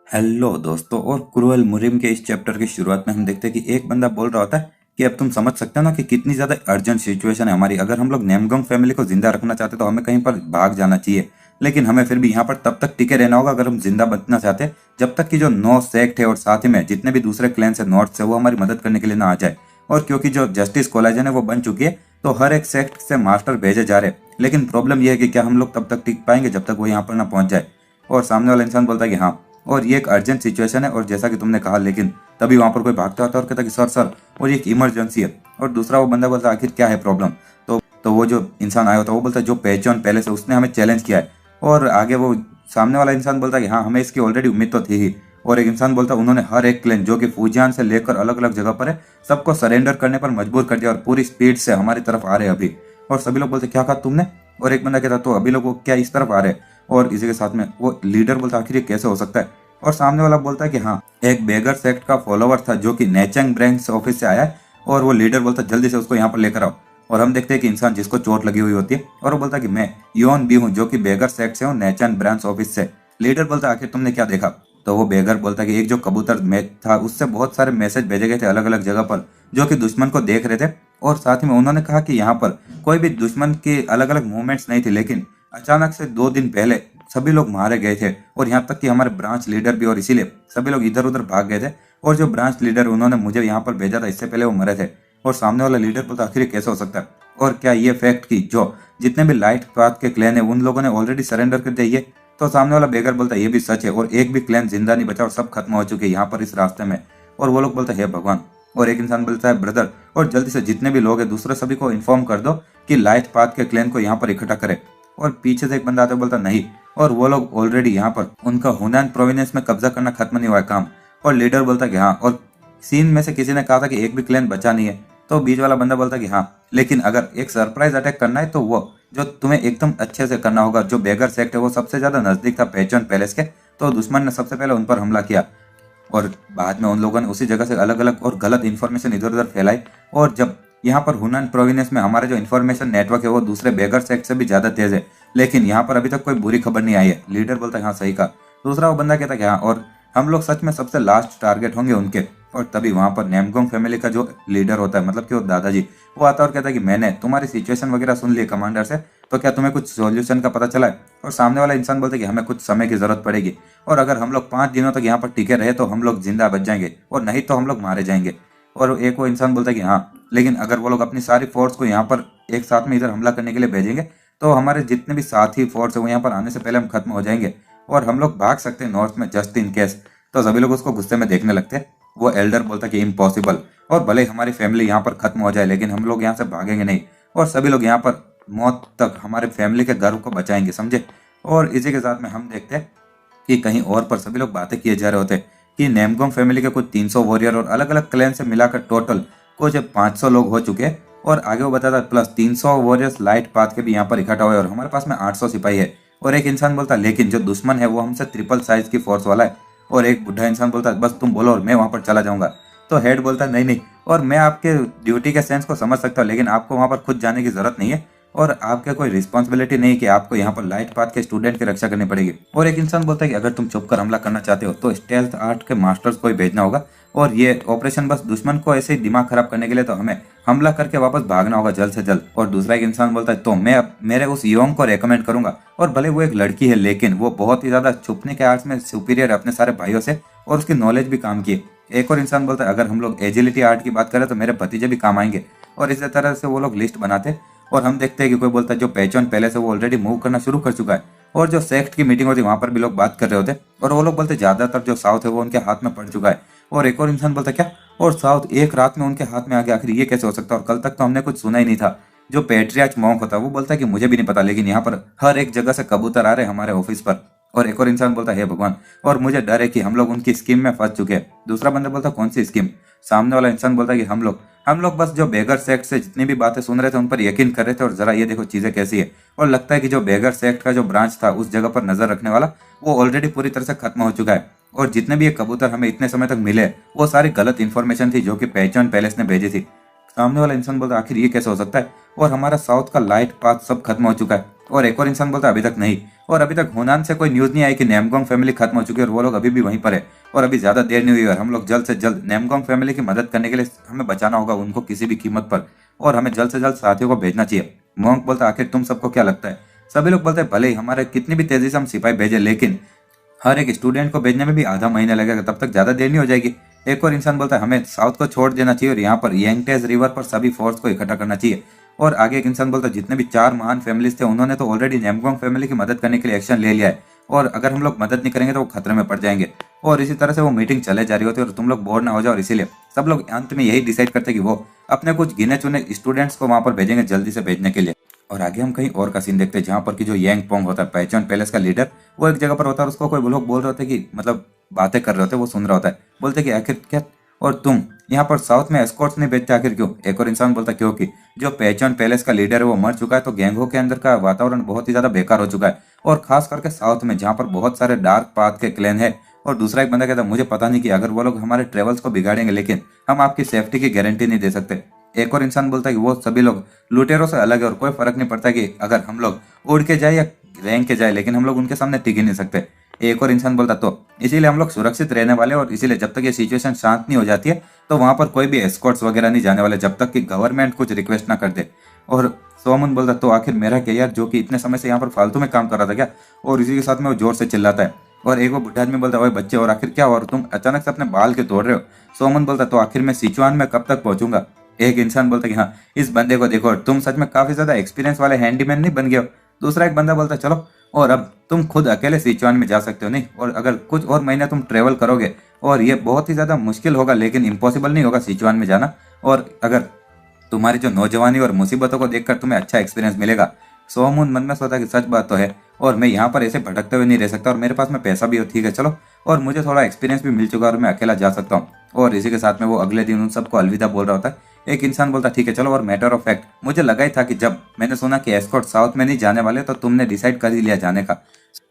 हेलो दोस्तों, और क्रूएल मुरिम के इस चैप्टर की शुरुआत में हम देखते हैं कि एक बंदा बोल रहा होता है कि अब तुम समझ सकते हो ना कि कितनी ज्यादा अर्जेंट सिचुएशन है हमारी। अगर हम लोग नेमगोंग फैमिली को जिंदा रखना चाहते तो हमें कहीं पर भाग जाना चाहिए, लेकिन हमें फिर भी यहाँ पर तब तक टिके रहना होगा अगर हम जिंदा बचना चाहते हैं, जब तक कि जो 9 सेक्ट है और साथ ही में जितने भी दूसरे क्लैंस है नॉर्थ से वो हमारी मदद करने के लिए ना आ जाए। और क्योंकि जो जस्टिस कोलाजन है वो बन चुकी है तो हर एक सेक्ट से मास्टर भेजे जा रहे हैं। लेकिन प्रॉब्लम यह है कि क्या हम लोग तब तक टिक पाएंगे जब तक वो यहाँ पर ना पहुंच जाए। और सामने वाला इंसान बोलता है कि हाँ, और ये एक अर्जेंट सिचुएशन है और जैसा कि तुमने कहा, लेकिन तभी वहां पर कोई भागता होता है और कहता कि सर और ये एक इमरजेंसी है। और दूसरा वो बंदा बोलता है आखिर क्या है प्रॉब्लम? तो वो जो इंसान आया होता है वो बोलता है जो पहचान पहले से उसने हमें चैलेंज किया है। और आगे वो सामने वाला इंसान बोलता है कि हाँ हमें इसकी ऑलरेडी उम्मीद तो थी ही। और एक इंसान बोलता है उन्होंने हर एक क्लेन जो कि फूजियान से लेकर अलग अलग जगह पर है सबको सरेंडर करने पर मजबूर कर दिया और पूरी स्पीड से हमारी तरफ आ रहे हैं अभी। और सभी लोग बोलते क्या कहा तुमने? और एक बंदा कहता तो अभी लोग वो क्या इस तरफ आ रहे हैं? और इसी के साथ में वो लीडर बोलता आखिर ये कैसे हो सकता है? और सामने वाला बोलता है कि हाँ एक बेगर सेक्ट का फॉलोवर था जो कि नेचंग ब्रांच ऑफिस से आया है। और वो लीडर बोलता है जल्दी से उसको यहाँ पर लेकर आओ। और हम देखते हैं कि इंसान जिसको चोट लगी हुई होती है और वो बोलता है कि मैं योन बी हूँ जो कि बेगर सेक्ट से हूँ नेचंग ब्रांच ऑफिस से। लीडर बोलता है आखिर तुमने क्या देखा? तो वो बेगर बोलता है कि एक जो कबूतर था उससे बहुत सारे मैसेज भेजे गए थे अलग अलग जगह पर जो कि दुश्मन को देख रहे थे। और साथ ही में उन्होंने कहा कि यहाँ पर कोई भी दुश्मन के अलग अलग मूवमेंट्स नहीं थे, लेकिन अचानक से 2 दिन पहले सभी लोग मारे गए थे और यहाँ तक कि हमारे ब्रांच लीडर भी। और इसीलिए सभी लोग इधर उधर भाग गए थे और जो ब्रांच लीडर उन्होंने मुझे यहाँ पर भेजा था इससे पहले वो मरे थे। और सामने वाला लीडर बोलता आखिर कैसे हो सकता है? और क्या ये फैक्ट की जो जितने भी लाइट पाथ के क्लैन है उन लोगों ने ऑलरेडी सरेंडर कर दिया ये? तो सामने वाला बेगर बोलता है ये भी सच है और एक भी क्लैन जिंदा नहीं बचा और सब खत्म हो चुके हैं यहाँ पर इस रास्ते में। और वो लोग बोलते हैं हे भगवान। और एक इंसान बोलता है ब्रदर, और जल्दी से जितने भी लोग हैं दूसरे सभी को इन्फॉर्म कर दो कि लाइट पाथ के क्लैन को यहाँ पर इकट्ठा करे। और पीछे से एक बंदा आता है बोलता नहीं, और वो लोग ऑलरेडी यहाँ पर उनका हुनैन प्रोविंस में कब्जा करना खत्म नहीं हुआ है काम। और लीडर बोलता कि हाँ, और सीन में से किसी ने कहा था कि एक भी क्लैन बचा नहीं है। तो बीच वाला बंदा बोलता कि हाँ, लेकिन अगर एक सरप्राइज अटैक करना है तो वो जो तुम्हें एकदम अच्छे से करना होगा। जो बेगर सेक्ट है वो सबसे ज्यादा नजदीक था पहचान पैलेस के, तो दुश्मन ने सबसे पहले उन पर हमला किया और बाद में उन लोगों ने उसी जगह से अलग अलग और गलत इन्फॉर्मेशन इधर उधर फैलाई। और जब यहाँ पर हुनैन प्रोविंस में हमारा जो इन्फॉर्मेशन नेटवर्क है वो दूसरे बेगर सेक्ट से भी ज्यादा तेज है, लेकिन यहाँ पर अभी तक कोई बुरी खबर नहीं आई है। लीडर बोलता है हाँ सही कहा। दूसरा वो बंदा कहता है हाँ, और हम लोग सच में सबसे लास्ट टारगेट होंगे उनके। और तभी वहां पर नेमगोंग फैमिली का जो लीडर होता है, मतलब कि वो दादाजी, वो आता है और कहता है कि मैंने तुम्हारी सिचुएशन वगैरह सुन ली कमांडर से, तो क्या तुम्हें कुछ सॉल्यूशन का पता चला है? और सामने वाला इंसान बोलता है कि हमें कुछ समय की जरूरत पड़ेगी और अगर हम लोग 5 दिनों तक यहाँ पर टिके रहे तो हम लोग जिंदा बच जाएंगे और नहीं तो हम लोग मारे जाएंगे। और एक वो इंसान बोलता है कि हाँ, लेकिन अगर वो लोग अपनी सारी फोर्स को यहाँ पर एक साथ में इधर हमला करने के लिए भेजेंगे तो हमारे जितने भी साथी फोर्स है वो यहाँ पर आने से पहले हम खत्म हो जाएंगे और हम लोग भाग सकते हैं नॉर्थ में जस्ट इन केस। तो सभी लोग उसको गुस्से में देखने लगते हैं। वो एल्डर बोलता है कि इम्पॉसिबल, और भले हमारी फैमिली यहाँ पर खत्म हो जाए लेकिन हम लोग यहाँ से भागेंगे नहीं और सभी लोग यहाँ पर मौत तक हमारे फैमिली के गर्व को बचाएंगे, समझे। और इसी के साथ में हम देखते हैं कि कहीं और पर सभी लोग बातें किए जा रहे होते हैं कि नेमगोंग फैमिली के कुछ 300 वॉरियर और अलग अलग क्लैन से मिलाकर टोटल कुछ 500 लोग हो चुके हैं। और आगे वो बताता है प्लस 300 वॉरियर्स लाइट पाथ के भी यहाँ पर इकट्ठा हुए और हमारे पास में 800 सिपाही है। और एक इंसान बोलता है लेकिन जो दुश्मन है वो हमसे ट्रिपल साइज की फोर्स वाला है। और एक बुढ़ा इंसान बोलता है बस तुम बोलो और मैं वहां पर चला जाऊंगा। तो हेड बोलता है नहीं नहीं, और मैं आपके ड्यूटी के सेंस को समझ सकता हूँ लेकिन आपको वहां पर खुद जाने की जरूरत नहीं है और आपके कोई रिस्पॉन्सिबिलिटी नहीं कि आपको यहाँ पर लाइट पाथ के स्टूडेंट की रक्षा करनी पड़ेगी। और एक इंसान बोलता है कि अगर तुम छुप कर हमला करना चाहते हो तो स्टेल्थ आर्ट के मास्टर्स को ही भेजना होगा और ये ऑपरेशन बस दुश्मन को ऐसे ही दिमाग खराब करने के लिए, तो हमें हमला करके वापस भागना होगा जल्द से जल्द। और दूसरा एक इंसान बोलता है तो मैं अब मेरे उस योंग को रेकमेंड करूंगा, और भले वो एक लड़की है लेकिन वो बहुत ही ज्यादा छुपने के आर्ट्स में सुपीरियर है अपने सारे भाइयों से, और उसकी नॉलेज भी काम की है। एक और इंसान बोलता है अगर हम लोग एजिलिटी आर्ट की बात करें तो मेरे भतीजे भी काम आएंगे। और इसी तरह से वो लोग लिस्ट बनाते, और हम देखते हैं कि कोई बोलता है जो पेचॉन पहले से वो ऑलरेडी मूव करना शुरू कर चुका है। और जो सेक्ट की मीटिंग होती है वहां पर भी लोग बात कर रहे होते, और वो लोग बोलते ज्यादातर जो साउथ है वो उनके हाथ में पड़ चुका है। और एक और इंसान बोलता क्या, और साउथ एक रात में उनके हाथ में आ गया, आखिर ये कैसे हो सकता है, और कल तक तो हमने कुछ सुना ही नहीं था। जो पेट्रियार्च मॉन्क होता है वो बोलता है कि मुझे भी नहीं पता, लेकिन यहाँ पर हर एक जगह से कबूतर आ रहे हैं हमारे ऑफिस पर। और एक और इंसान बोलता है हे भगवान, और मुझे डर है कि हम लोग उनकी स्कीम में फंस चुके हैं। दूसरा बंदा बोलता कौन सी स्कीम। सामने वाला इंसान बोलता है कि हम लोग बस जो बेगर सेक्ट से जितनी भी बातें सुन रहे थे उन पर यकीन कर रहे थे, और जरा ये देखो चीजें कैसी है। और लगता है कि जो बेगर सेक्ट का जो ब्रांच था उस जगह पर नजर रखने वाला वो ऑलरेडी पूरी तरह से खत्म हो चुका है। और जितने भी ये कबूतर हमें इतने समय तक मिले वो सारी गलत इन्फॉर्मेशन थी जो कि पेचॉन पैलेस ने भेजी थी। सामने वाला इंसान बोलता आखिर ये कैसे हो सकता है, और हमारा साउथ का लाइट पाथ सब खत्म हो चुका है। और एक और इंसान बोलता अभी तक नहीं, और अभी तक हुनान से कोई न्यूज नहीं आई कि नेमगोंग फैमिली खत्म हो चुकी है और वो लोग अभी भी वहीं पर है, और अभी ज्यादा देर नहीं हुई, और हम लोग जल्द से जल्द नेमगोंग फैमिली की मदद करने के लिए हमें बचाना होगा उनको किसी भी कीमत पर, और हमें जल्द से जल्द साथियों को भेजना चाहिए। मोंक बोलता आखिर तुम सबको क्या लगता है। सभी लोग बोलते भले ही हमारे कितनी भी तेजी से हम सिपाही भेजे, लेकिन हर एक स्टूडेंट को भेजने में भी आधा महीना लगेगा, तब तक ज्यादा देर नहीं हो जाएगी। एक और इंसान बोलता है हमें साउथ को छोड़ देना चाहिए और यहाँ पर यांगटेज रिवर पर सभी फोर्स को इकट्ठा करना चाहिए। और आगे एक इंसान बोलता है जितने भी 4 महान फैमिलीज थे उन्होंने तो ऑलरेडी नेमगोंग फैमिली की मदद करने के लिए एक्शन ले लिया है, और अगर हम लोग मदद नहीं करेंगे तो वो खतरे में पड़ जाएंगे। और इसी तरह से वो मीटिंग चले जा रही होती है और तुम लोग बोर ना हो जाओ, और इसीलिए सब लोग अंत में यही डिसाइड करते कि वो अपने कुछ गिने चुने स्टूडेंट्स को वहां पर भेजेंगे जल्दी से भेजने के लिए। और आगे हम कहीं और का सीन देखते हैं जहाँ पर कि जो यांग पोंग होता है पेचॉन पैलेस का लीडर, वो एक जगह पर होता है और उसको कोई लोग बोल रहे होते कि मतलब बातें कर रहे होते, वो सुन रहा होता है। बोलते कि आखिर क्या, और तुम यहाँ पर साउथ में एस्कॉर्ट्स नहीं भेजते आखिर क्यों। एक और इंसान बोलता क्योंकि जो पेचॉन पैलेस का लीडर है वो मर चुका है, तो गैंगो के अंदर का वातावरण बहुत ही ज्यादा बेकार हो चुका है, और खास करके साउथ में जहाँ पर बहुत सारे डार्क पाथ के क्लैन है। और दूसरा एक बंदा कहता है मुझे पता नहीं कि अगर वो लोग हमारे ट्रेवल्स को बिगाड़ेंगे, लेकिन हम आपकी सेफ्टी की गारंटी नहीं दे सकते। एक और इंसान बोलता है कि वो सभी लोग लुटेरों से अलग है और कोई फर्क नहीं पड़ता कि अगर हम लोग उड़ के जाए या रैंक के जाए, लेकिन हम लोग उनके सामने टिक ही नहीं सकते। एक और इंसान बोलता तो इसीलिए हम लोग सुरक्षित रहने वाले, और इसीलिए जब तक ये सिचुएशन शांत नहीं हो जाती है तो वहां पर कोई भी एस्कॉर्ट्स वगैरह नहीं जाने वाले जब तक कि गवर्नमेंट कुछ रिक्वेस्ट ना कर दे। और सोमन बोलता तो आखिर मेरा क्या यार, जो कि इतने समय से यहाँ पर फालतू में काम कर रहा था क्या। और इसी के साथ में वो जोर से चिल्लाता है, और एक वो बुढ़ा आदमी बोलता है बच्चे और आखिर क्या, और तुम अचानक से अपने बाल के तोड़ रहे हो। सोमन बोलता तो आखिर मैं सिचुआन में कब तक पहुंचूंगा। एक इंसान बोलता कि हाँ इस बंदे को देखो, तुम सच में काफी ज्यादा एक्सपीरियंस वाले हैंडीमैन नहीं बन गए हो। दूसरा एक बंदा बोलता चलो, और अब तुम खुद अकेले सिचुआन में जा सकते हो नहीं, और अगर कुछ और महीने तुम ट्रेवल करोगे, और ये बहुत ही ज्यादा मुश्किल होगा लेकिन इम्पॉसिबल नहीं होगा सिचुआन में जाना, और अगर तुम्हारी जो नौजवानी और मुसीबतों को देखकर तुम्हें अच्छा एक्सपीरियंस मिलेगा। सोमून मन में सोचा कि सच बात तो है, और मैं यहाँ पर ऐसे भटकते हुए नहीं रह सकता, और मेरे पास में पैसा भी हो, ठीक है चलो, और मुझे थोड़ा एक्सपीरियंस भी मिल चुका और मैं अकेला जा सकता हूँ। और इसी के साथ में वो अगले दिन उन सबको अलविदा बोल रहा होता है। एक इंसान बोलता ठीक है चलो, और मैटर ऑफ फैक्ट मुझे लगा ही था कि जब मैंने सुना कि एस्कॉर्ट साउथ में नहीं जाने वाले तो तुमने डिसाइड कर ही लिया जाने का।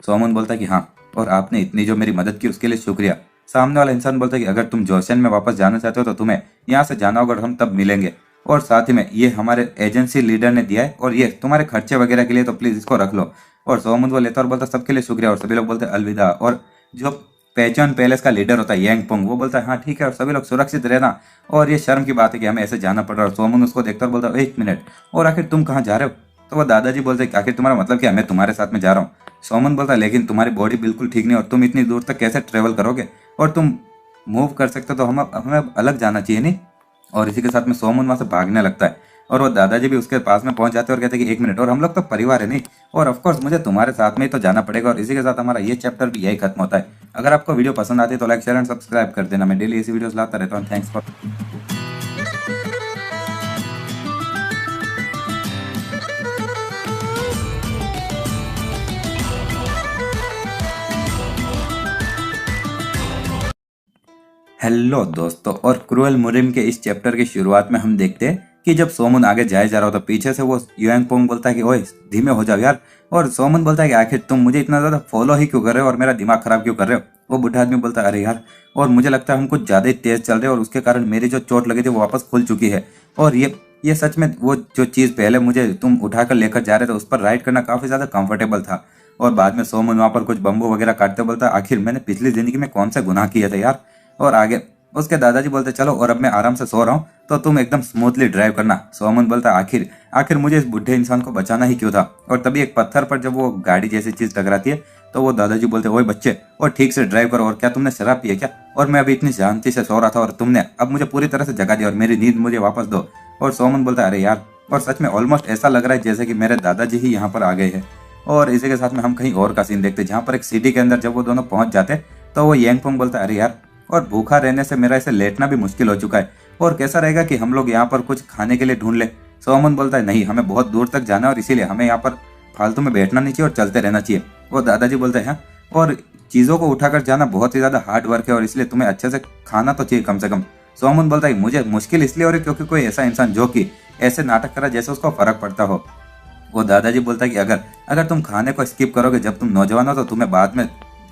सोमन बोलता कि हाँ, और आपने इतनी जो मेरी मदद की उसके लिए शुक्रिया। सामने वाला इंसान बोलता है कि अगर तुम जोशन में वापस जाना चाहते हो तो तुम्हें यहाँ से जाना होगा और हम तब मिलेंगे, और साथ ही में ये हमारे एजेंसी लीडर ने दिया है और ये तुम्हारे खर्चे वगैरह के लिए, तो प्लीज इसको रख लो। और सोमन वो लेता और बोलता सबके लिए शुक्रिया, और सभी लोग बोलते अलविदा। और जो पेचॉन पैलेस का लीडर होता है यांग पोंग, वो बोलता है हाँ ठीक है, और सभी लोग सुरक्षित रहना, और ये शर्म की बात है कि हमें ऐसे जाना पड़ रहा है। और सोमन उसको देखता और बोलता है एक मिनट, और आखिर तुम कहाँ जा रहे हो। तो वो दादाजी बोलते हैं आखिर तुम्हारा मतलब क्या, मैं तुम्हारे साथ में जा रहा हूँ। सोमन बोलता है लेकिन तुम्हारी बॉडी बिल्कुल ठीक नहीं, और तुम इतनी दूर तक कैसे ट्रेवल करोगे, और तुम मूव कर सकते हो तो हमें अलग जाना चाहिए नहीं। और इसी के साथ में सोमन वहां से भागने लगता है, और वो दादाजी भी उसके पास में पहुंच जाते हैं और कहते हैं कि एक मिनट, और हम लोग तो परिवार है नहीं, और ऑफकोर्स मुझे तुम्हारे साथ में ही तो जाना पड़ेगा। और इसी के साथ हमारा ये चैप्टर भी यही खत्म होता है। अगर आपको वीडियो पसंद आती है तो लाइक शेयर एंड सब्सक्राइब कर देना, मैं डेली ऐसी वीडियोस लाता रहता हूँ। थैंक्स फॉर हेलो दोस्तों, और क्रूएल मुरिम के इस चैप्टर की शुरुआत में हम देखते हैं कि जब सोमन आगे जाए जा रहा हो तो पीछे से वो युएंग पोंग बोलता है कि ओए धीमे हो जाओ यार। और सोमन बोलता है कि आखिर तुम मुझे इतना ज्यादा फॉलो ही क्यों कर रहे हो और मेरा दिमाग खराब क्यों कर रहे हो। वो बुढ़ा आदमी बोलता है अरे यार, और मुझे लगता है हम कुछ ज्यादा ही तेज चल रहे हैं और उसके कारण मेरी जो चोट लगी थी वो वापस खुल चुकी है। और ये सच में वो जो चीज पहले मुझे तुम उठाकर लेकर जा रहे थे उस पर राइड करना काफी ज्यादा कंफर्टेबल था। और बाद में सोमन वहां पर कुछ बम्बू वगैरह काटते बोलता है आखिर मैंने पिछली जिंदगी में कौन सा गुनाह किया था यार। और आगे उसके दादाजी बोलते चलो और अब मैं आराम से सो रहा हूँ तो तुम एकदम स्मूथली ड्राइव करना। सोमन बोलता आखिर आखिर मुझे इस बुढ़े इंसान को बचाना ही क्यों था। और तभी एक पत्थर पर जब वो गाड़ी जैसी चीज टकराती है तो वो दादाजी बोलते ओए बच्चे और ठीक से ड्राइव करो, और क्या तुमने शराब पी है क्या, और मैं अभी इतनी शांति से सो रहा था और तुमने अब मुझे पूरी तरह से जगा दिया और मेरी नींद मुझे वापस दो। और सोमन बोलता अरे यार, और सच में ऑलमोस्ट ऐसा लग रहा है जैसे कि मेरे दादाजी ही यहाँ पर आ गए हैं। और इसी के साथ में हम कहीं और का सीन देखते जहाँ पर एक सिटी के अंदर जब वो दोनों पहुंच जाते तो वो यांगफोंग बोलता अरे यार, और भूखा रहने से मेरा इसे लेटना भी मुश्किल हो चुका है, और कैसा रहेगा कि हम लोग यहाँ पर कुछ खाने के लिए ढूंढ ले। सोमन बोलता है नहीं, हमें बहुत दूर तक जाना है और इसीलिए हमें यहाँ पर फालतू में बैठना नहीं चाहिए और चलते रहना चाहिए। वो दादाजी बोलते हैं और चीज़ों को उठाकर जाना बहुत ही ज़्यादा हार्ड वर्क है और इसलिए तुम्हें अच्छे से खाना तो चाहिए कम से कम। सोमन बोलता है मुझे मुश्किल इसलिए हो रही क्योंकि कोई ऐसा इंसान जो कि ऐसे नाटक करा जैसे उसको फर्क पड़ता हो। वो दादाजी बोलता है कि अगर अगर तुम खाने को स्किप करोगे जब तुम नौजवान हो तो तुम्हें बाद में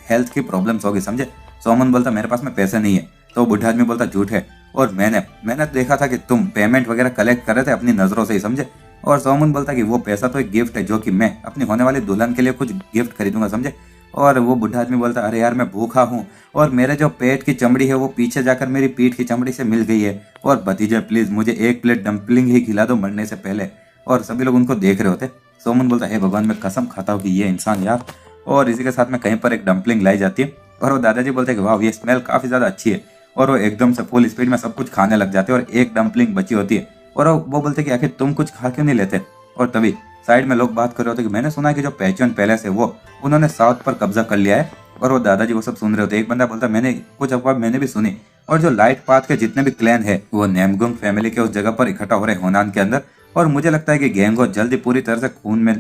हेल्थ की प्रॉब्लम्स होगी, समझे। सोमन बोलता मेरे पास में पैसे नहीं है। तो बुढ़ा आदमी बोलता झूठ है, और मैंने देखा था कि तुम पेमेंट वगैरह कलेक्ट कर रहे थे अपनी नजरों से ही, समझे। और सोमन बोलता कि वो पैसा तो एक गिफ्ट है जो कि मैं अपनी होने वाली दुल्हन के लिए कुछ गिफ्ट खरीदूंगा, समझे। और वो बुढ़ा आदमी बोलता अरे यार मैं भूखा हूँ और मेरे जो पेट की चमड़ी है वो पीछे जाकर मेरी पीठ की चमड़ी से मिल गई है, और भतीजे प्लीज मुझे एक प्लेट डम्पलिंग ही खिला दो मरने से पहले। और सभी लोग उनको देख रहे होते। सोमन बोलता है भगवान मैं कसम खाता हूँ कि ये इंसान यार। और इसी के साथ में कहीं पर एक डम्पलिंग लाई जाती है और वो दादाजी बोलते हैं कि वाह ये स्मेल काफी ज्यादा अच्छी है, और वो एकदम से फुल स्पीड में सब कुछ खाने लग जाते हैं और एक डम्पलिंग बची होती है। और वो बोलते कि आखिर तुम कुछ खा क्यों नहीं लेते। और तभी साइड में लोग बात कर रहे होते कि मैंने सुना है कि जो पैचन पैलेस है वो उन्होंने साउथ पर कब्जा कर लिया है। और वो दादाजी वो सब सुन रहे होते। एक बंदा बोलता मैंने कुछ अफवाह मैंने भी सुनी, और जो लाइट पाथ के जितने भी क्लैन है वो नेमगुंग फैमिली के उस जगह पर इकट्ठा हो रहे हैं होनान के अंदर, और मुझे लगता है कि गैंगो जल्दी पूरी तरह से खून में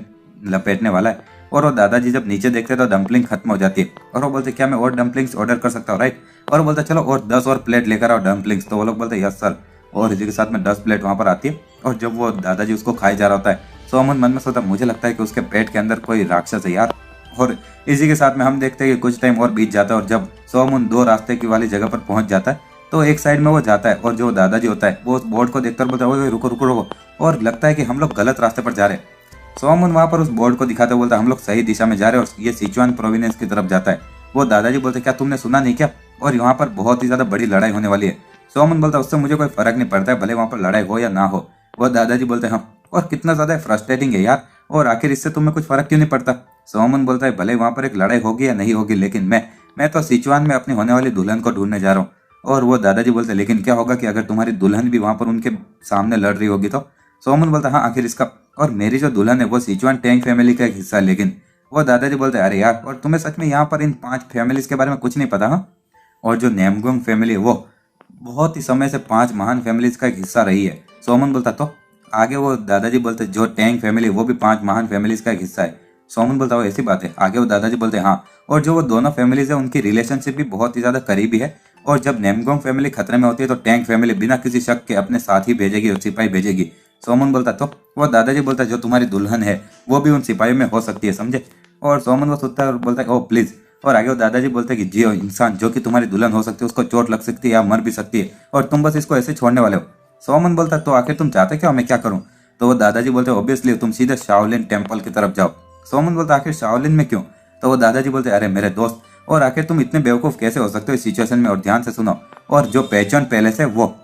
लपेटने वाला है। और वो दादाजी जब नीचे देखते तो डम्पलिंग खत्म हो जाती है, और वो बोलते क्या मैं और डम्पलिंग्स ऑर्डर कर सकता हूँ, राइट। और वो बोलता चलो और 10 और प्लेट लेकर आओ डम्पलिंग्स। तो वो लोग बोलते यस सर। और इसी के साथ में 10 प्लेट वहां पर आती है, और जब वो दादाजी उसको खाए जा रहा होता है सोमन मन में सोचता मुझे लगता है कि उसके पेट के अंदर कोई राक्षस है यार। और इसी के साथ में हम देखते हैं कि कुछ टाइम और बीत जाता है, और जब सोमन 2 रास्ते की वाली जगह पर पहुंच जाता है तो एक साइड में वो जाता है, और जो दादाजी होता है वो उस बोर्ड को देखकर बोलता है ओए रुको रुको रुको, और लगता है कि हम लोग गलत रास्ते पर जा रहे हैं। सोमन वहां पर उस बोर्ड को दिखाते बोलता है हम लोग सही दिशा में जा रहे हैं और ये सिचुआन प्रोविंस की तरफ जाता है। वो दादाजी बोलते क्या तुमने सुना नहीं क्या, और यहाँ पर बहुत ही ज्यादा बड़ी लड़ाई होने वाली है। सोमन बोलता उससे मुझे कोई फर्क नहीं पड़ता है भले वहां पर लड़ाई हो या ना हो। वो दादाजी बोलते हाँ, और कितना ज्यादा फ्रस्ट्रेटिंग है यार, और आखिर इससे तुम्हें कुछ फर्क क्यों नहीं पड़ता। सोमन बोलता है भले वहां पर एक लड़ाई होगी या नहीं होगी, लेकिन मैं तो सिचुआन में अपनी होने वाली दुल्हन को ढूंढने जा रहा हूँ। और वो दादाजी बोलते लेकिन क्या होगा कि अगर तुम्हारी दुल्हन भी वहां पर उनके सामने लड़ रही होगी तो। सोमन बोलता हाँ आखिर इसका, और मेरी जो दुल्हन है वो सिचुआन टैंग फैमिली का एक हिस्सा है। लेकिन वो दादाजी बोलते अरे यार, और तुम्हें सच में यहाँ पर इन 5 फैमिलीज के बारे में कुछ नहीं पता। हाँ, और जो नेमगुंग फैमिली है वो बहुत ही समय से 5 महान फैमिलीज का एक हिस्सा रही है। सोमन बोलता तो आगे वो दादाजी बोलते जो टैंग फैमिली वो भी 5 महान फैमिलीज का एक हिस्सा है। सोमन बोलता वो ऐसी बात है। आगे वो दादाजी बोलते हाँ, और जो वो दोनों फैमिलीज है उनकी रिलेशनशिप भी बहुत ही ज्यादा करीबी है, और जब नेमगोंग फैमिली खतरे में होती है तो टैंग फैमिली बिना किसी शक के अपने साथ ही भेजेगी और सिपाही भेजेगी। सोमन बोलता तो वो दादाजी बोलता जो तुम्हारी दुल्हन है वो भी उन सिपाहियों में हो सकती है, समझे। और सोमन वो सोचता है और बोलता है ओ प्लीज। और आगे वो दादाजी बोलते कि जी इंसान जो कि तुम्हारी दुल्हन हो सकती है उसको चोट लग सकती है या मर भी सकती है, और तुम बस इसको ऐसे छोड़ने वाले हो। सोमन बोलता तो आखिर तुम चाहते क्या, मैं क्या करूं। तो वो दादाजी बोलते ऑब्वियसली तुम सीधे शाओलिन टेम्पल की तरफ जाओ। सोमन बोलता आखिर शाओलिन में क्यों। तो वो दादाजी बोलते अरे मेरे दोस्त, और आखिर तुम इतने बेवकूफ कैसे हो सकते हो इस सिचुएशन में, और ध्यान से सुनो। और जो पैचन पैलेस है वो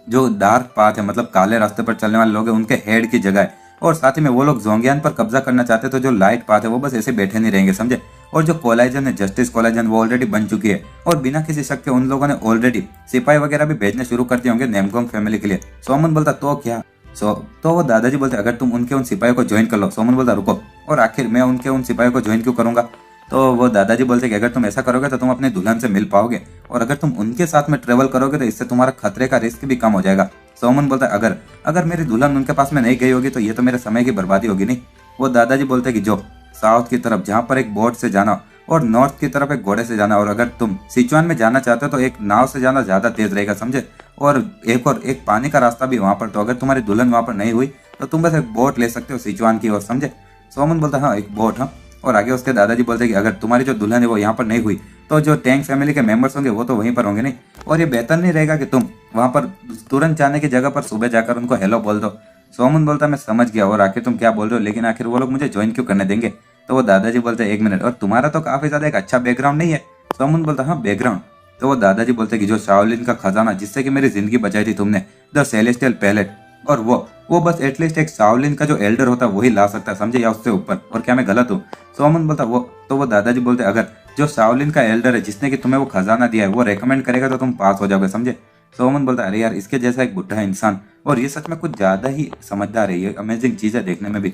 जो डार्क पाथ है मतलब काले रास्ते पर चलने वाले लोग हैं उनके हेड की जगह है, और साथ ही में वो लोग जोंगियान पर कब्जा करना चाहते हैं, तो जो लाइट पाथ है वो बस ऐसे बैठे नहीं रहेंगे, समझे। और जो कोलाइजन है जस्टिस कोलाइजन वो ऑलरेडी बन चुकी है, और बिना किसी शक के उन लोगों ने ऑलरेडी सिपाही वगैरह भी भेजने शुरू कर दिए होंगे नेमगोंग फैमिली के लिए। सोमन बोलता तो क्या। तो वो दादाजी बोलते अगर तुम उनके उन सिपाहियों को ज्वाइन कर लो। सोमन बोलता रुको, और आखिर मैं उनके उन सिपाहियों को ज्वाइन क्यों करूंगा। तो वो दादाजी बोलते कि अगर तुम ऐसा करोगे तो तुम अपनी दुल्हन से मिल पाओगे, और अगर तुम उनके साथ में ट्रेवल करोगे तो इससे तुम्हारा खतरे का रिस्क भी कम हो जाएगा। सोमन बोलता है अगर मेरी दुल्हन उनके पास में नहीं गई होगी तो ये तो मेरे समय की बर्बादी होगी नहीं। वो दादाजी बोलते कि जो साउथ की तरफ जहाँ पर एक बोट से जाना और नॉर्थ की तरफ एक घोड़े से जाना, और अगर तुम सिचुआन में जाना चाहते हो तो एक नाव से जाना ज्यादा तेज रहेगा, समझे। और एक पानी का रास्ता भी वहां पर, तो अगर तुम्हारी दुल्हन वहां पर नहीं हुई तो तुम बस एक बोट ले सकते हो सिचुआन की ओर, समझे। सोमन बोलता हाँ एक बोट। हाँ, और आगे उसके दादाजी बोलते कि अगर तुम्हारी जो दुल्हन है वो यहाँ पर नहीं हुई तो जो टैंक फैमिली के मेंबर्स होंगे वो तो वहीं पर होंगे नहीं, और ये बेहतर नहीं रहेगा कि तुम वहां पर तुरंत जाने की जगह पर सुबह जाकर उनको हेलो बोल दो। सोमन बोलता मैं समझ गया, और आखिर तुम क्या बोल रहे हो, लेकिन आखिर वो लोग मुझे ज्वाइन क्यों करने देंगे। तो वो दादाजी बोलते 1 मिनट, और तुम्हारा तो काफी ज्यादा एक अच्छा बैकग्राउंड नहीं है। सोमन बोलता हाँ बैकग्राउंड, तो वो दादाजी बोलते कि जो शाओलिन का खजाना जिससे कि मेरी जिंदगी बचाई थी तुमने, द सेलेस्टियल पैलेट, और वो बस एटलीस्ट एक शाओलिन का जो एल्डर होता वही ला सकता है, समझे, या उससे ऊपर, और क्या मैं गलत हूँ? सोमन बोलता वो दादाजी बोलते अगर जो शाओलिन का एल्डर है जिसने कि तुम्हें वो खजाना दिया है वो रेकमेंड करेगा तो तुम पास हो जाओगे, समझे। सोमन बोलता अरे यार इसके जैसा एक बुढ़ा इंसान, और ये सच में कुछ ज्यादा ही समझदार है, ये अमेजिंग चीज है देखने में भी।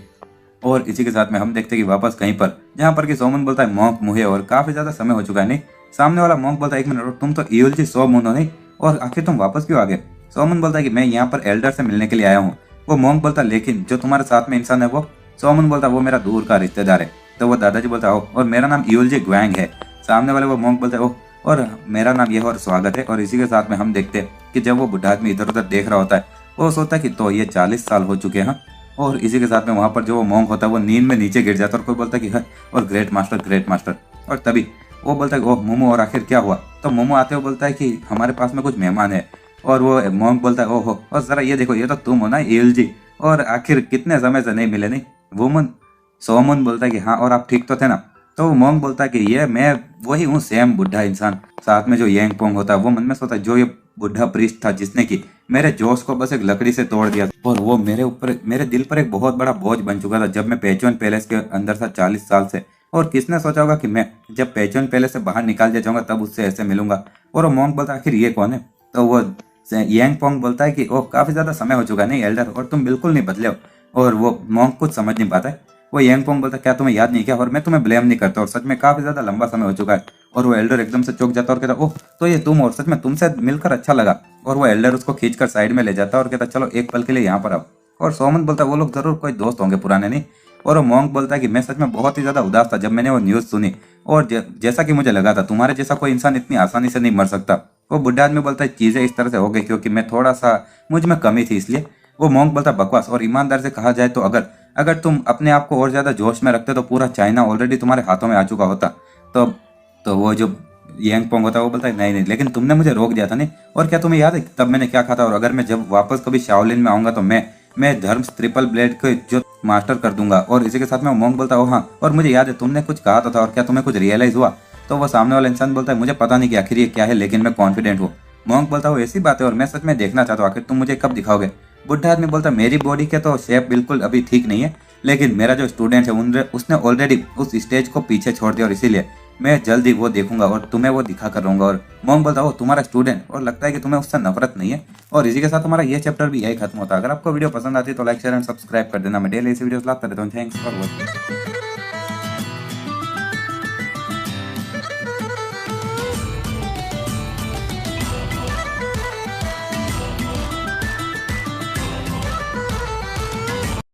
और इसी के साथ में हम देखते हैं कि वापस कहीं पर जहाँ पर कि सोमन बोलता है मॉन्क मुहे और काफी ज्यादा समय हो चुका है। नहीं, सामने वाला मॉन्क बोलता है 1 मिनट, तुम तो ईओएलजी 100 मुनो नहीं, और आखिर तुम वापस क्यों आ गए? सोमन बोलता है कि मैं यहाँ पर एल्डर से मिलने के लिए आया हूँ। वो मॉन्क बोलता लेकिन जो तुम्हारे साथ में इंसान है वो? सोमन बोलता वो मेरा दूर का रिश्तेदार है। तो वो दादाजी बोलता हो और मेरा नाम ईओएलजी ग्वैंग है। सामने वाले वो मॉन्क बोलता है ओह, और मेरा नाम यह और स्वागत है। और इसी के साथ में हम देखते हैं कि जब वो बुढ़ा आदमी इधर उधर देख रहा होता है वो सोचता है कि तो ये 40 साल हो चुके हैं। और इसी के साथ में वहां पर जो वो मॉन्क होता है वो नींद में नीचे गिर जाता है और कोई बोलता है कि है और ग्रेट मास्टर। और तभी वो बोलता है ओह मोमो, और आखिर क्या हुआ? तो मोमो आते हुए बोलता है कि हमारे पास में कुछ मेहमान है। और वो मॉन्क बोलता है ओहो, और जरा ये देखो, ये तो तुम हो ना ईएलजी, और आखिर कितने समय से नहीं मिले। नहीं, वुमन सोमन बोलता है कि हाँ, और आप ठीक तो थे ना? तो मॉन्क बोलता है कि ये मैं वही हूँ, सेम बुढ़ा इंसान। साथ में जो यांग पोंग होता है वो मन में सोचता है जो ये बुढ़ा प्रीस्ट था जिसने की मेरे जोश को बस एक लकड़ी से तोड़ दिया, और वो मेरे दिल पर एक बहुत बड़ा बोझ बन चुका था जब मैं पेचुअन पैलेस के अंदर था 40 साल से। और किसने सोचा होगा कि मैं जब पेचुअन पैलेस से बाहर निकाल दिया जाऊंगा तब उससे ऐसे मिलूंगा। और वो मॉन्क बोलता है आखिर ये कौन है? तो वो यांग पोंग बोलता है कि ओह काफी ज्यादा समय हो चुका है नहीं एल्डर, और तुम बिल्कुल नहीं बदले हो। और वो मॉन्क कुछ समझ नहीं पाता है। वो यांग पोंग बोलता है क्या तुम्हें याद नहीं क्या? और मैं तुम्हें ब्लेम नहीं करता, और सच में काफी ज्यादा लंबा समय हो चुका है। और वो एल्डर एकदम से चौंक जाता है और कहता ओह तो ये तुम, और सच में तुमसे मिलकर अच्छा लगा। और वो एल्डर उसको खींचकर साइड में ले जाता है और कहता चलो एक पल के लिए यहाँ पर आओ। और सोमन बोलता है वो लोग जरूर कोई दोस्त होंगे पुराने, नहीं। और वो मॉन्क बोलता है कि मैं सच में बहुत ही ज्यादा उदास था जब मैंने वो न्यूज सुनी, और जैसा कि मुझे लगा था तुम्हारे जैसा कोई इंसान इतनी आसानी से नहीं मर सकता। वो बुढ़ा आदमी बोलता है चीजें इस तरह से हो गई क्योंकि मैं थोड़ा सा मुझ में कमी थी इसलिए। वो मॉन्क बोलता बकवास, और ईमानदार से कहा जाए तो अगर अगर तुम अपने आप को और ज्यादा जोश में रखते तो पूरा चाइना ऑलरेडी तुम्हारे हाथों में आ चुका होता। तो वो जो यांग पोंग होता है वो बोलता है नहीं लेकिन तुमने मुझे रोक दिया था नहीं। और क्या तुम्हें याद है तब मैंने क्या कहा था? और अगर मैं जब वापस कभी शाओलिन में आऊंगा तो मैं धर्म ट्रिपल ब्लेड को जो मास्टर कर दूंगा। और इसी के साथ में मॉन्क बोलता है हाँ, और मुझे याद है तुमने कुछ कहा तो था, और क्या तुम्हें कुछ रियलाइज हुआ? तो वो सामने वाला इंसान बोलता है मुझे पता नहीं कि आखिर ये क्या है लेकिन मैं कॉन्फिडेंट हूँ। मॉन्क बोलता है ऐसी बात है और मैं सच में देखना चाहता हूँ, आखिर तुम मुझे कब दिखाओगे? बुढ़ा आदमी बोलता है मेरी बॉडी के तो शेप बिल्कुल अभी ठीक नहीं है, लेकिन मेरा जो स्टूडेंट है उसने ऑलरेडी उस स्टेज को पीछे छोड़ दिया, और इसीलिए मैं जल्द ही वो देखूंगा और तुम्हें वो दिखा कर रहूंगा। और मॉन्क बोलता है तुम्हारा स्टूडेंट, और लगता है कि तुम्हें उससे नफरत नहीं है। और इसी के साथ हमारा ये चैप्टर भी यही खत्म होता है। अगर आपको वीडियो पसंद आती है तो लाइक शेयर एंड सब्सक्राइब कर देना। मैं डेली ऐसी वीडियोस लाता रहता हूँ। Thanks for watching.